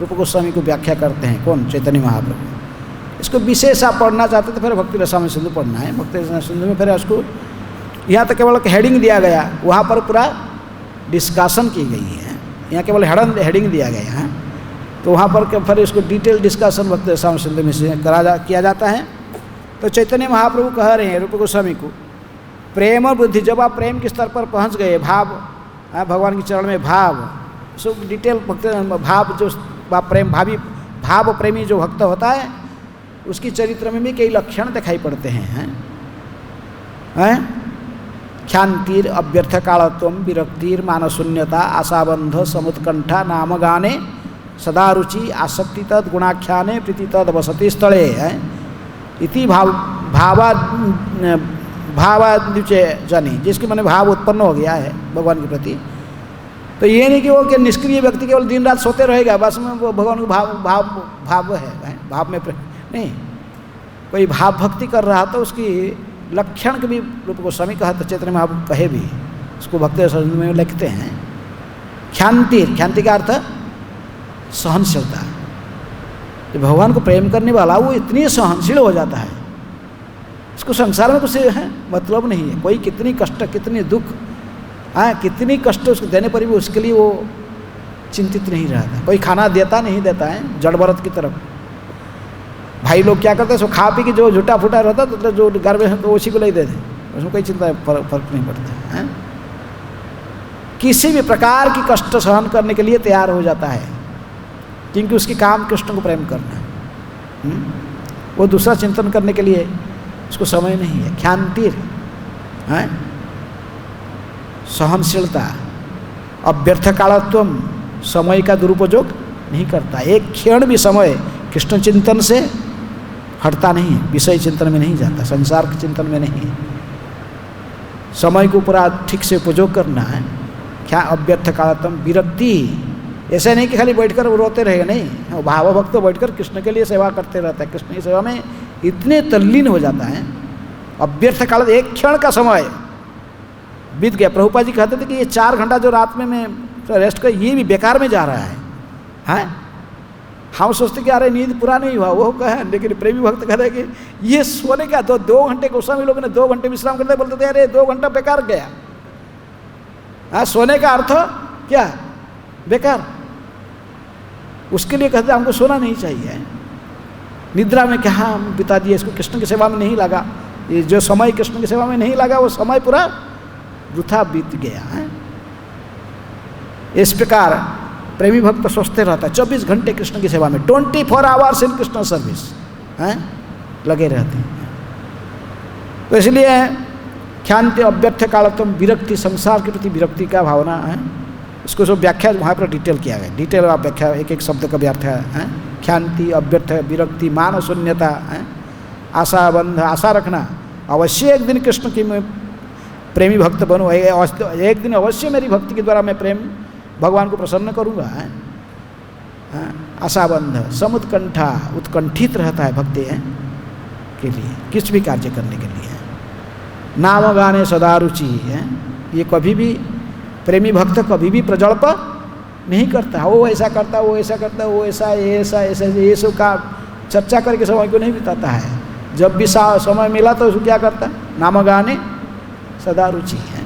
रूप गोस्वामी को व्याख्या करते हैं। कौन? चैतन्य महाप्रभु। इसको विशेष आप पढ़ना चाहते तो फिर भक्ति रसामृत सिंधु पढ़ना है। भक्ति रसामृत सिंधु में फिर उसको यहाँ तक केवल हेडिंग दिया गया, वहाँ पर पूरा डिस्कशन की गई है। यहाँ केवल हेडिंग दिया गया है, तो वहाँ पर फिर इसको डिटेल डिस्कशन भक्ति रसामृत सिंधु में से किया जाता है। तो चैतन्य महाप्रभु कह रहे हैं रूप गोस्वामी को, प्रेम और बुद्धि, जब आप प्रेम के स्तर पर पहुँच गए, भाव, भगवान के चरण में भाव, सो डिटेल भक्त भाव, जो प्रेम भावी भाव प्रेमी जो भक्त होता है, उसकी चरित्र में भी कई लक्षण दिखाई पड़ते हैं। ख्यान्तिर अभ्यर्थ कालत्वम विरक्तिर मानशून्यता आशाबंध समुत्कंठा नाम गाने सदा रुचि आसक्ति तद गुणाख्याने प्रीति तद वसति स्थले है इति भावाद्युचे जानी, जिसके मन में भाव उत्पन्न हो गया है भगवान के प्रति। तो ये नहीं कि वो कि निष्क्रिय व्यक्ति केवल दिन रात सोते रहेगा बस में वो भगवान को भाव है भाव में नहीं, कोई भाव भक्ति कर रहा तो उसकी लक्षण के भी रूप को स्वामी कहा तो चैतन्य में आप कहे भी उसको भक्ति संदर्भ में लिखते हैं। ख्याति का अर्थ सहनशीलता। जो भगवान को प्रेम करने वाला वो इतनी सहनशील हो जाता है, उसको संसार में कुछ है मतलब नहीं है। कोई कितनी कष्ट कितनी दुख कितनी कष्ट उसको देने पर भी उसके लिए वो चिंतित नहीं रहता। कोई खाना देता नहीं देता है जड़ भरत की तरफ। भाई लोग क्या करते हैं, सो खा पी के जो झूठा फूटा रहता तो जो घर में है तो उसी को ले देते, उसमें कोई चिंता फर्क नहीं पड़ता है। किसी भी प्रकार की कष्ट सहन करने के लिए तैयार हो जाता है, क्योंकि उसकी काम कृष्ण को प्रेम करना है। वो दूसरा चिंतन करने के लिए उसको समय नहीं है। ख्यान्तिर है सहनशीलता। अव्यर्थ कालत्वम, समय का दुरुपयोग नहीं करता। एक क्षण भी समय कृष्ण चिंतन से हटता नहीं है, विषय चिंतन में नहीं जाता, संसार के चिंतन में नहीं है। समय को पूरा ठीक से उपयोग करना है। क्या अव्यर्थ कालत्वम विरक्ति, ऐसा नहीं कि खाली बैठकर वो रोते रहेगा, नहीं। भाव भक्त तो बैठकर कृष्ण के लिए सेवा करते रहता है, कृष्ण की सेवा में इतने तल्लीन हो जाता है। अव्यर्थ काल, एक क्षण का समय बीत गया। प्रभुपाद जी कहते थे कि ये 4 घंटा जो रात में मैं रेस्ट कर, ये भी बेकार में जा रहा है। हैं हम सोचते कि अरे नींद पूरा नहीं हुआ, वो कहे, लेकिन प्रेमी भक्त कहते हैं कि ये सोने का तो 2 घंटे गोस्वामी लोगों ने 2 घंटे विश्राम करते बोलते थे अरे 2 घंटा बेकार गया। सोने का अर्थ क्या? बेकार। उसके लिए कहते हमको सोना नहीं चाहिए। निद्रा में क्या हम बिता दिए, इसको कृष्ण की सेवा में नहीं लगा। ये जो समय कृष्ण की सेवा में नहीं लगा वो समय पूरा वृथा बीत गया है। इस प्रकार प्रेमी भक्त सोचते रहता है 24 घंटे कृष्ण की सेवा में, 24 आवर्स इन कृष्ण सर्विस हैं, लगे रहते हैं। तो इसलिए ख्यान्ति अव्यर्थ कालत्वम विरक्ति, संसार के प्रति विरक्ति का भावना है। इसको जो व्याख्या वहाँ पर डिटेल किया गया, डिटेल व्याख्या एक एक शब्द का व्याख्या है। ख्यान्ति अव्यर्थ विरक्ति, मान शून्यता है, आशा बंध, आशा रखना अवश्य एक दिन कृष्ण की मैं प्रेमी भक्त बनूँ, एक दिन अवश्य मेरी भक्ति के द्वारा मैं प्रेम भगवान को प्रसन्न करूँगा। आशाबंध, समुत्कंठा, उत्कंठित रहता है भक्ति के लिए, किस भी कार्य करने के लिए। नाम गाने सदा रुचि है, ये कभी भी प्रेमी भक्त कभी भी प्रजल्प नहीं करता। वो ऐसा करता, वो ऐसा करता, वो ऐसा ये सब का चर्चा करके समय को नहीं बिताता है। जब भी समय मिला तो उसको क्या करता है? नाम गाने सदा रुचि है,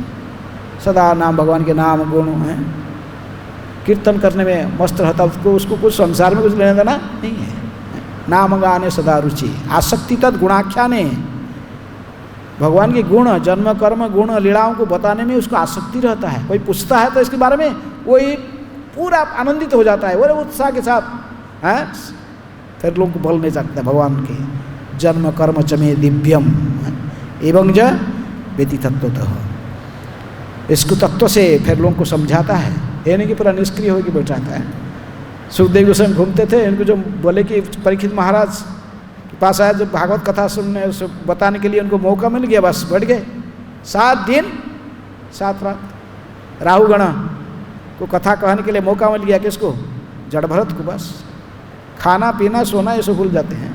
सदा नाम भगवान के नाम गुण हैं, कीर्तन करने में मस्त रहता। उसको कुछ संसार में कुछ लेना देना नहीं है। नाम गाने सदा रुचि, आसक्ति तद गुणाख्याने, भगवान के गुण, जन्म कर्म गुण लीलाओं को बताने में उसको आसक्ति रहता है। कोई पूछता है तो इसके बारे में वही पूरा आनंदित हो जाता है, वो उत्साह के साथ हैं। फिर लोगों को बोल नहीं सकता भगवान के जन्म कर्म चमे दिव्यम एवं ज वेति तत्वतः, इसको तत्व से फिर लोगों को समझाता है। ये नहीं कि पूरा निष्क्रिय होकर बैठाता है। सुखदेव गोस्वामी घूमते थे, इनको जो बोले कि परीक्षित महाराज के पास आया, जब भागवत कथा सुनने बताने के लिए उनको मौका मिल गया, बस बैठ गए 7 दिन 7 रात। राहुगण को कथा कहने के लिए मौका मिल गया, किसको? जड़ भरत को। बस खाना पीना सोना ये सब भूल जाते हैं।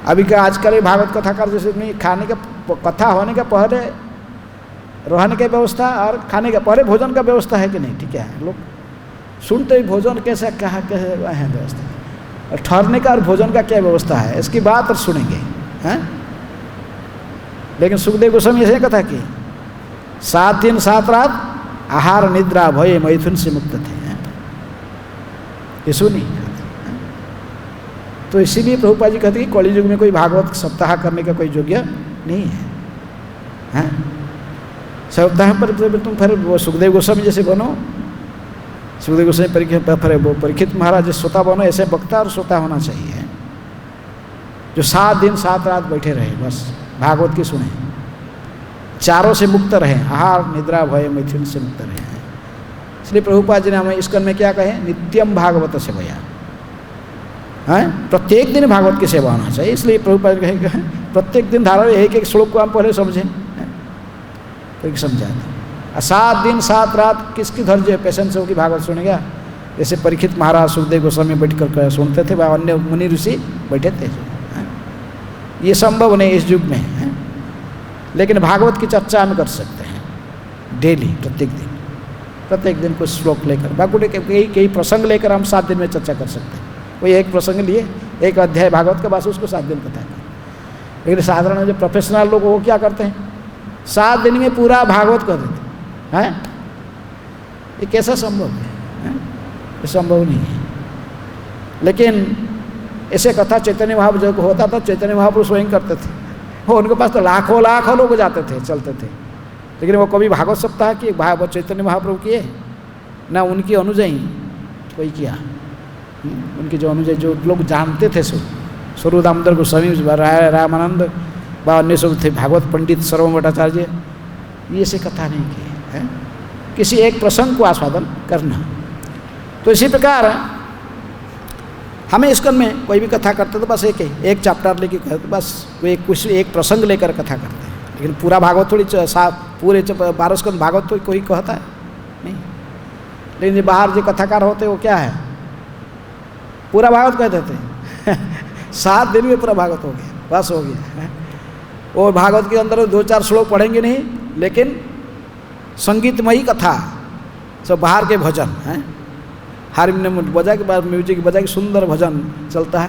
अभी का आजकल भागवत कथाकार जैसे नहीं, खाने का कथा होने का पहले रहने की व्यवस्था और खाने का पहले भोजन का व्यवस्था है कि नहीं? ठीक है, लोग सुनते ही भोजन कैसे कहा कैसे है व्यवस्था, और ठहरने का और भोजन का क्या व्यवस्था है इसकी बात और सुनेंगे हैं। लेकिन सुखदेव गोस्वामी ऐसे कथा की 7 दिन 7 रात आहार निद्रा भय मैथुन से मुक्त थे। ये सुनी। तो इसीलिए प्रभुपाद जी कहते हैं कि कलि युग में कोई भागवत सप्ताह करने का कोई योग्य नहीं है। सप्ताह पर तुम फिर वो सुखदेव गोस्वामी जैसे बनो, सुखदेव गोस्वामी परीक्षित महाराज जैसे श्रोता बनो, ऐसे वक्ता और श्रोता होना चाहिए जो 7 दिन 7 रात बैठे रहे, बस भागवत की सुने, चारों से मुक्त रहे, आहार निद्रा भय मैथुन से मुक्त रहे। इसलिए प्रभुपाद जी ने हमें इसकन में क्या कहे, नित्यम भागवत सेवया, हैं, प्रत्येक दिन भागवत की सेवा होना चाहिए। इसलिए प्रभुपाद जी कहे प्रत्येक दिन धारा एक एक श्लोक को हम पहले समझें, फिर समझाएं। 7 दिन 7 रात किसकी धैर्य पेशेंस होगी भागवत सुनेगा। जैसे परीक्षित महाराज सुखदेव गोस्वामी बैठ कर सुनते थे, वह अन्य मुनि ऋषि बैठे थे। ये संभव नहीं इस युग में है, लेकिन भागवत की चर्चा हम कर सकते हैं डेली, प्रत्येक दिन कुछ श्लोक लेकर, बाकी कई प्रसंग लेकर हम 7 दिन में चर्चा कर सकते हैं। कोई एक प्रसंग लिए, एक अध्याय भागवत का, बस उसको 7 दिन कथा कर। लेकिन साधारण जो प्रोफेशनल लोग वो क्या करते हैं, 7 दिन में पूरा भागवत कर देते हैं। ये कैसा संभव है? ये संभव नहीं है। लेकिन ऐसे कथा चैतन्य महाप्रभु को होता था, चैतन्य महाप्रभु स्वयं करते थे। वो उनके पास तो लाखों लाखों लोग जाते थे, चलते थे, लेकिन वो कभी भागवत सप्ताह किए भागवत चैतन्य महाप्रभु किए ना, उनकी अनुजयी कोई किया। उनके जो अनुजय जो लोग जानते थे, स्वरूप दामोदर गोस्वामी, रामानंद व अन्य सब थे, भागवत पंडित सर्वम भट्टाचार्य, ये ऐसे कथा नहीं किए हैं। किसी एक प्रसंग को आस्वादन करना। तो इसी प्रकार हमें इसकन में कोई भी कथा करते तो बस एक चैप्टर लेके कहते, बस वो कुछ एक प्रसंग लेकर कथा करते हैं। लेकिन पूरा भागवत थोड़ी पूरे 12 स्कंद भागवत तो कोई कहता है नहीं। लेकिन जो बाहर जो कथाकार होते हैं वो क्या है, पूरा भागवत कह देते हैं 7 दिन में पूरा भागवत हो गया, बस हो गया। और भागवत के अंदर 2-4 श्लोक पढ़ेंगे नहीं, लेकिन संगीतमयी कथा, सब बाहर के भजन हैं, हारमोनियम बजा के बाद म्यूजिक बजा के सुंदर भजन चलता है।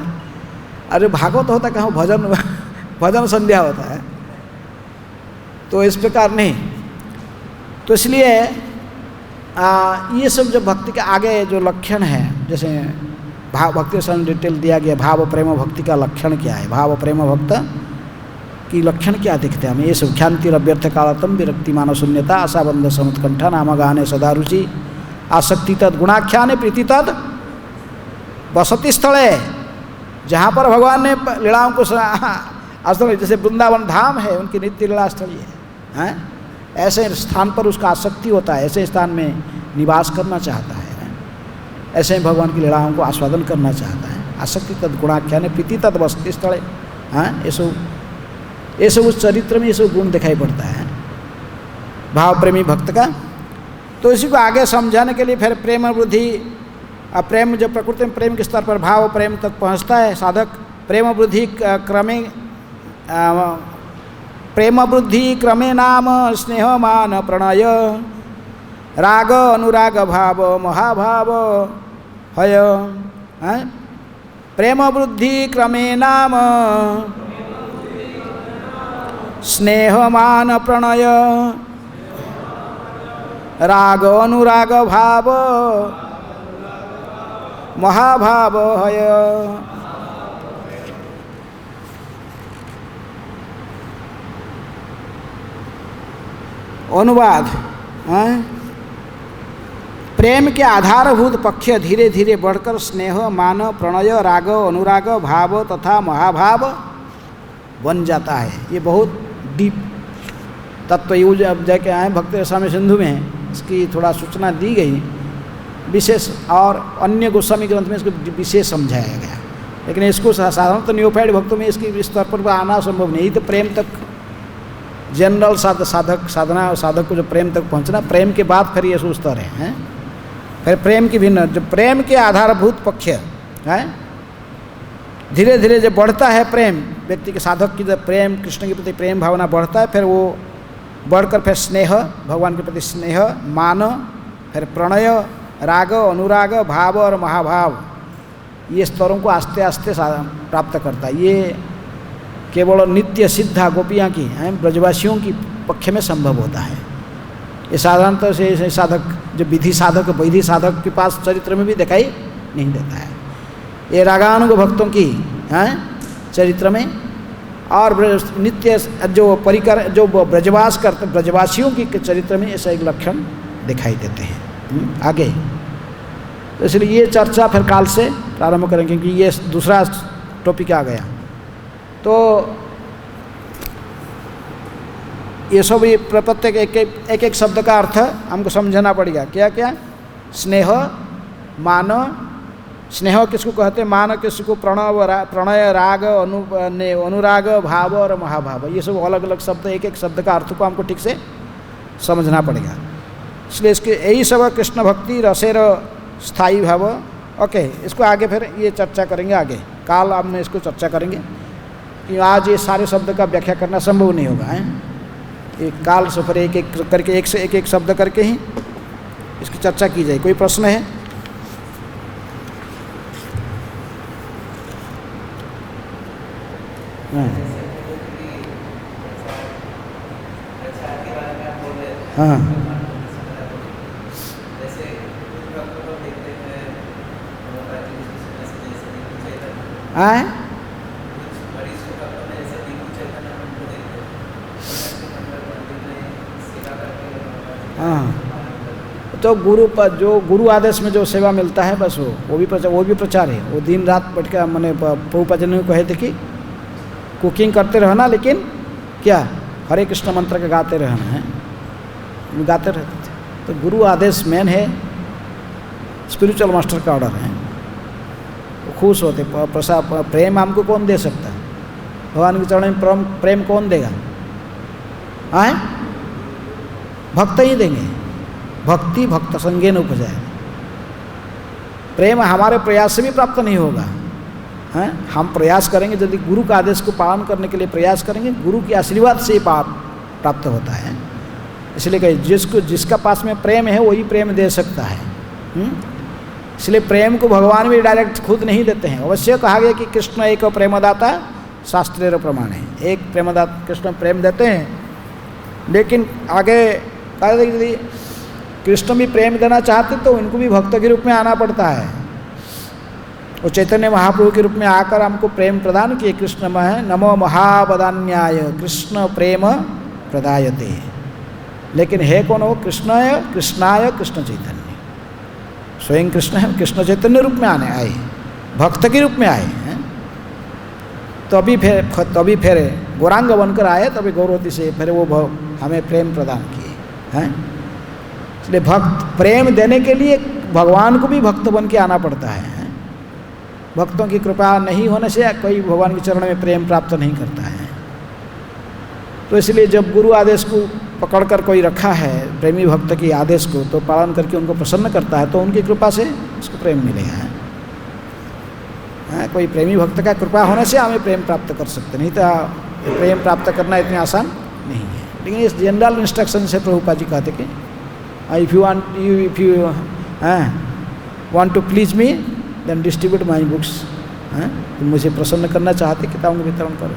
अरे भागवत होता कहाँ, भजन संध्या होता है। तो इस प्रकार नहीं। तो इसलिए ये सब जो भक्ति के आगे जो लक्षण है, जैसे भाव भक्ति से डिटेल दिया गया, भाव प्रेम भक्ति का लक्षण क्या है, भाव प्रेम भक्त की लक्षण क्या दिखते हैं हमें। ये सब ख्याति अभ्यर्थ कालतम विरक्ति मान शून्यता आशाबंध समुत्कंठा नाम गाने सदा रुचि आसक्ति तद गुणाख्याने प्रीति तद बसती स्थल है, जहाँ पर भगवान ने लीलाओं को स्थल, जैसे वृंदावन धाम है उनकी नित्य लीला स्थली है, ऐसे स्थान पर उसका आसक्ति होता है, ऐसे स्थान में निवास करना चाहता है, ऐसे भगवान की लीलाओं को आस्वादन करना चाहता है। आसक्ति तद गुणाख्याने प्रीति तद बसती स्थल है। ये सब उस चरित्र में ये सब गुण दिखाई पड़ता है भाव प्रेमी भक्त का। तो इसी को आगे समझाने के लिए फिर प्रेम वृद्धि, प्रेम जब प्रकृति में प्रेम के स्तर पर भाव प्रेम तक पहुंचता है साधक, प्रेम वृद्धि क्रमे नाम स्नेह मान प्रणय राग अनुराग भाव महाभाव हय। प्रेम वृद्धि क्रमे नाम स्नेह मान प्रणय राग अनुराग भाव महाभाव हय। अनुवाद। प्रेम के आधारभूत पक्ष धीरे धीरे बढ़कर स्नेह मान प्रणय राग अनुराग भाव तथा महाभाव बन जाता है। ये बहुत डीप तत्व यूज अब जाके आए भक्ति रसामृत सिंधु में इसकी थोड़ा सूचना दी गई विशेष, और अन्य गोस्वामी ग्रंथ में इसको विशेष समझाया गया। लेकिन इसको साधारणतः न्योफाइड भक्तों में इसकी स्तर पर आना संभव नहीं। तो प्रेम तक जनरल साधक को जो प्रेम तक पहुंचना, प्रेम के बाद फिर ये स्तर है। फिर प्रेम की भिन्न, जो प्रेम के आधारभूत पक्ष है, धीरे धीरे जब बढ़ता है प्रेम, व्यक्ति के साधक की जब प्रेम कृष्ण के प्रति प्रेम भावना बढ़ता है, फिर वो बढ़कर फिर स्नेह, भगवान के प्रति स्नेह, मान, फिर प्रणय, राग, अनुराग, भाव और महाभाव, ये स्तरों को आस्ते आस्ते प्राप्त करता है। ये केवल नित्य सिद्धा गोपियाँ की ब्रजवासियों की पक्ष में संभव होता है। ये साधारणतः से साधक जो विधि साधक के पास चरित्र में भी दिखाई नहीं देता है। ये रागानुग भक्तों की चरित्र में और नित्य जो परिकर जो ब्रजवास करते ब्रजवासियों की चरित्र में ऐसा एक लक्षण दिखाई देते हैं। आगे तो इसलिए ये चर्चा फिर काल से प्रारंभ करेंगे, क्योंकि ये दूसरा टॉपिक आ गया। तो ये सब प्रत्येक एक एक शब्द का अर्थ हमको समझना पड़ेगा। क्या क्या स्नेह, मान, स्नेह किसको कहते हैं, मान किसको, प्रणय, राग, अनुराग, भाव और महाभाव, ये सब अलग अलग शब्द, एक एक शब्द का अर्थ को हमको ठीक से समझना पड़ेगा। इसलिए इसके यही सब कृष्ण भक्ति रसेर स्थायी भाव। ओके, इसको आगे फिर ये चर्चा करेंगे, आगे काल हम इसको चर्चा करेंगे कि आज ये सारे शब्द का व्याख्या करना संभव नहीं होगा है। एक काल से फिर एक एक करके, एक से एक शब्द करके ही इसकी चर्चा की जाए। कोई प्रश्न है? हाँ आए हाँ, तो गुरु पर जो गुरु आदेश में जो सेवा मिलता है बस वो भी प्रचार है। वो दिन रात बैठ कर मैंने प्रभुपाद जी ने कहे थे कि कुकिंग करते रहना, लेकिन क्या हरे कृष्ण मंत्र का गाते रहना है, गाते रहते थे। तो गुरु आदेश मेन है, स्पिरिचुअल मास्टर का ऑर्डर है। वो खुश होते, प्रेम हमको कौन दे सकता है? भगवान के चरण में प्रेम कौन देगा? आए भक्त ही देंगे। भक्ति भक्त संगेन उपजाए। प्रेम हमारे प्रयास से भी प्राप्त नहीं होगा हैं। हम प्रयास करेंगे, यदि गुरु का आदेश को पालन करने के लिए प्रयास करेंगे, गुरु के आशीर्वाद से प्राप्त होता है। इसलिए कहे जिसका पास में प्रेम है वही प्रेम दे सकता है। इसलिए प्रेम को भगवान भी डायरेक्ट खुद नहीं देते हैं। अवश्य कहा गया कि कृष्ण एक प्रेमदाता शास्त्रेय प्रमाण है। एक प्रेमदाता कृष्ण प्रेम देते हैं, लेकिन आगे कहा यदि कृष्ण भी प्रेम देना चाहते तो उनको भी भक्त के रूप में आना पड़ता है। वो चैतन्य महाप्रभु के रूप में आकर हमको प्रेम प्रदान किए। कृष्ण नमो महावदान्याय कृष्ण प्रेम प्रदायते। लेकिन है कौन वो? कृष्णाय कृष्ण चैतन्य, स्वयं कृष्ण है, कृष्ण चैतन्य रूप में आए, भक्त के रूप में आए हैं। तभी फिर गौरांग बनकर आए, तभी गौरवती से फिर वो हमें प्रेम प्रदान किए हैं। इसलिए भक्त प्रेम देने के लिए भगवान को भी भक्त बन के आना पड़ता है। भक्तों की कृपा नहीं होने से कोई भगवान के चरण में प्रेम प्राप्त नहीं करता है। तो इसलिए जब गुरु आदेश को पकड़कर कोई रखा है, प्रेमी भक्त के आदेश को, तो पालन करके उनको प्रसन्न करता है, तो उनकी कृपा से उसको प्रेम मिलेगा। कोई प्रेमी भक्त का कृपा होने से हमें प्रेम प्राप्त कर सकते, नहीं तो प्रेम प्राप्त करना इतना आसान नहीं है। लेकिन इस जनरल इंस्ट्रक्शन से प्रभुपाद जी कहते कि if you want to please me then distribute my books. तुम मुझे प्रसन्न करना चाहते किताबों का वितरण करो।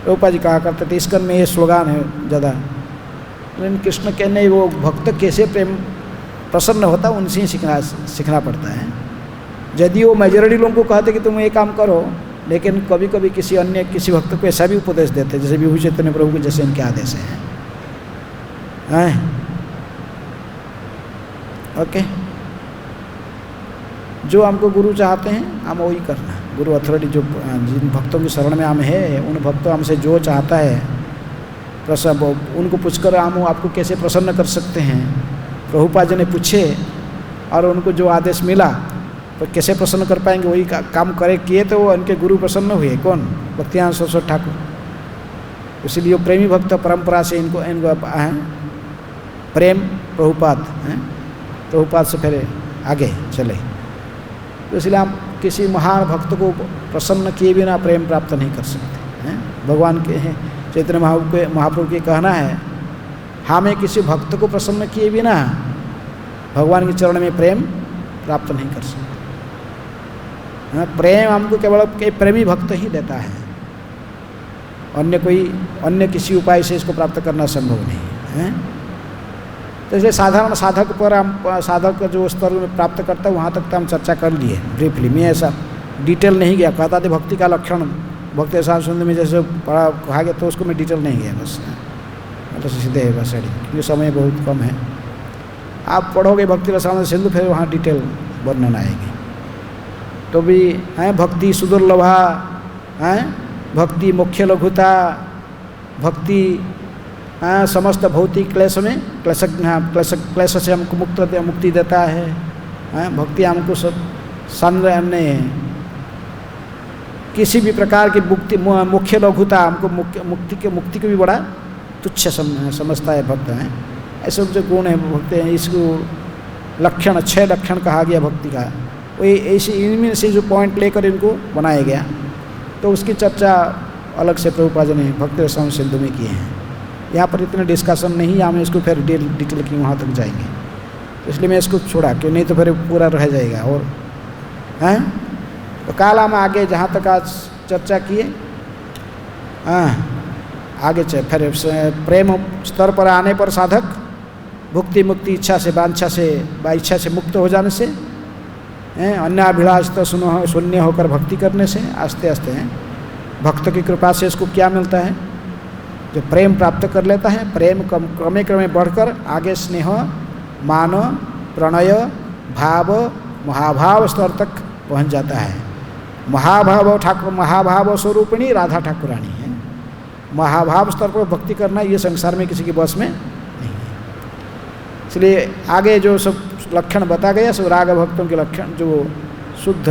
प्रभुपाद जी कहा करते थे, इसकन में ये स्लोगान है ज़्यादा। लेकिन कृष्ण कहने वो भक्त कैसे प्रेम प्रसन्न होता उनसे ही सीखना पड़ता है। यदि वो मेजॉरिटी लोगों को कहते कि तुम ये काम करो, लेकिन कभी कभी किसी भक्त को ऐसा भी उपदेश देते, जैसे विभु चैतन्य प्रभु के जैसे इनके आदेश हैं। ओके, जो हमको गुरु चाहते हैं हम वही करना। गुरु अथॉरिटी जो जिन भक्तों की शरण में हम है, उन भक्तों हमसे जो चाहता है उनको पूछकर हम आपको कैसे प्रसन्न कर सकते हैं। प्रभुपाद जी ने पूछे और उनको जो आदेश मिला तो कैसे प्रसन्न कर पाएंगे, वही काम किए तो वो उनके गुरु प्रसन्न हुए। कौन? भक्तियान सरस्वती ठाकुर। इसलिए प्रेमी भक्त परंपरा से इनको प्रेम प्रभुपाद हैं, प्रभुपाद से फिर आगे चले। तो इसलिए हम किसी महान भक्त को प्रसन्न किए बिना प्रेम प्राप्त नहीं कर सकते हैं। भगवान के चैतन्य महाप्रभु के कहना है, हमें किसी भक्त को प्रसन्न किए बिना भगवान के चरण में प्रेम प्राप्त नहीं कर सकते। प्रेम हमको केवल प्रेमी भक्त ही देता है, अन्य किसी उपाय से इसको प्राप्त करना संभव नहीं है। तो इसलिए साधारण साधक पर हम साधक जो स्तर में प्राप्त करता है वहाँ तक तो हम चर्चा कर लिए ब्रीफली। मैं ऐसा डिटेल नहीं गया। कहता थे भक्ति का लक्षण भक्ति रसायन सिंधु में जैसे पढ़ा कहा गया, तो उसको मैं डिटेल नहीं गया, बस तो सीधे है बस एडी, क्योंकि समय बहुत कम है। आप पढ़ोगे भक्ति रसायन सिंधु फिर वहाँ डिटेल वर्णन आएगी। तो भी हैं भक्ति सुदुर्लभा, हैं भक्ति मुख्य लघुता, भक्ति समस्त भौतिक क्लेश में क्लेश से हमको मुक्ति देता है। भक्ति हमको सब हमने किसी भी प्रकार की मुख्य लघुता हमको मुक्ति को भी बड़ा तुच्छ समझता है भक्त हैं। ऐसे जो गुण है भक्त हैं, इसको लक्षण 6 लक्षण कहा गया भक्ति का। वही ऐसे इनमें से जो पॉइंट लेकर इनको बनाया गया, तो उसकी चर्चा अलग से प्रभुपाद जी ने भक्ति रसायन सिंधु में किए हैं। यहाँ पर इतने डिस्कशन नहीं, हम इसको फिर डिटेल की वहाँ तक जाएंगे, इसलिए मैं इसको छोड़ा कि नहीं तो फिर पूरा रह जाएगा। और हैं तो काल हम आगे जहाँ तक आज चर्चा किए, आगे फिर प्रेम स्तर पर आने पर साधक भुक्ति मुक्ति इच्छा से वांछा से इच्छा से मुक्त हो जाने से, अन्याभिलाष तो शून्य होकर भक्ति करने से आस्ते आस्ते भक्त की कृपा से इसको क्या मिलता है, जो प्रेम प्राप्त कर लेता है, प्रेम क्रमे क्रमे बढ़कर आगे स्नेह मान प्रणय भाव महाभाव स्तर तक पहुंच जाता है। महाभाव स्वरूपिणी राधा ठाकुरानी है। महाभाव स्तर पर भक्ति करना ये संसार में किसी के बस में नहीं है। इसलिए आगे जो सब लक्षण बता गया सब राग भक्तों के लक्षण, जो शुद्ध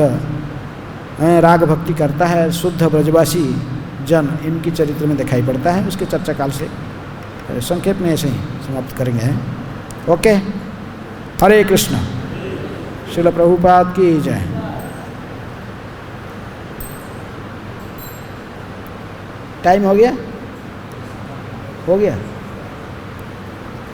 राग भक्ति करता है, शुद्ध ब्रजवासी जन, इनकी चरित्र में दिखाई पड़ता है। उसके चर्चा काल से संक्षेप में ऐसे ही समाप्त करेंगे। ओके, हरे कृष्ण। श्रील प्रभुपाद की जय। टाइम हो गया?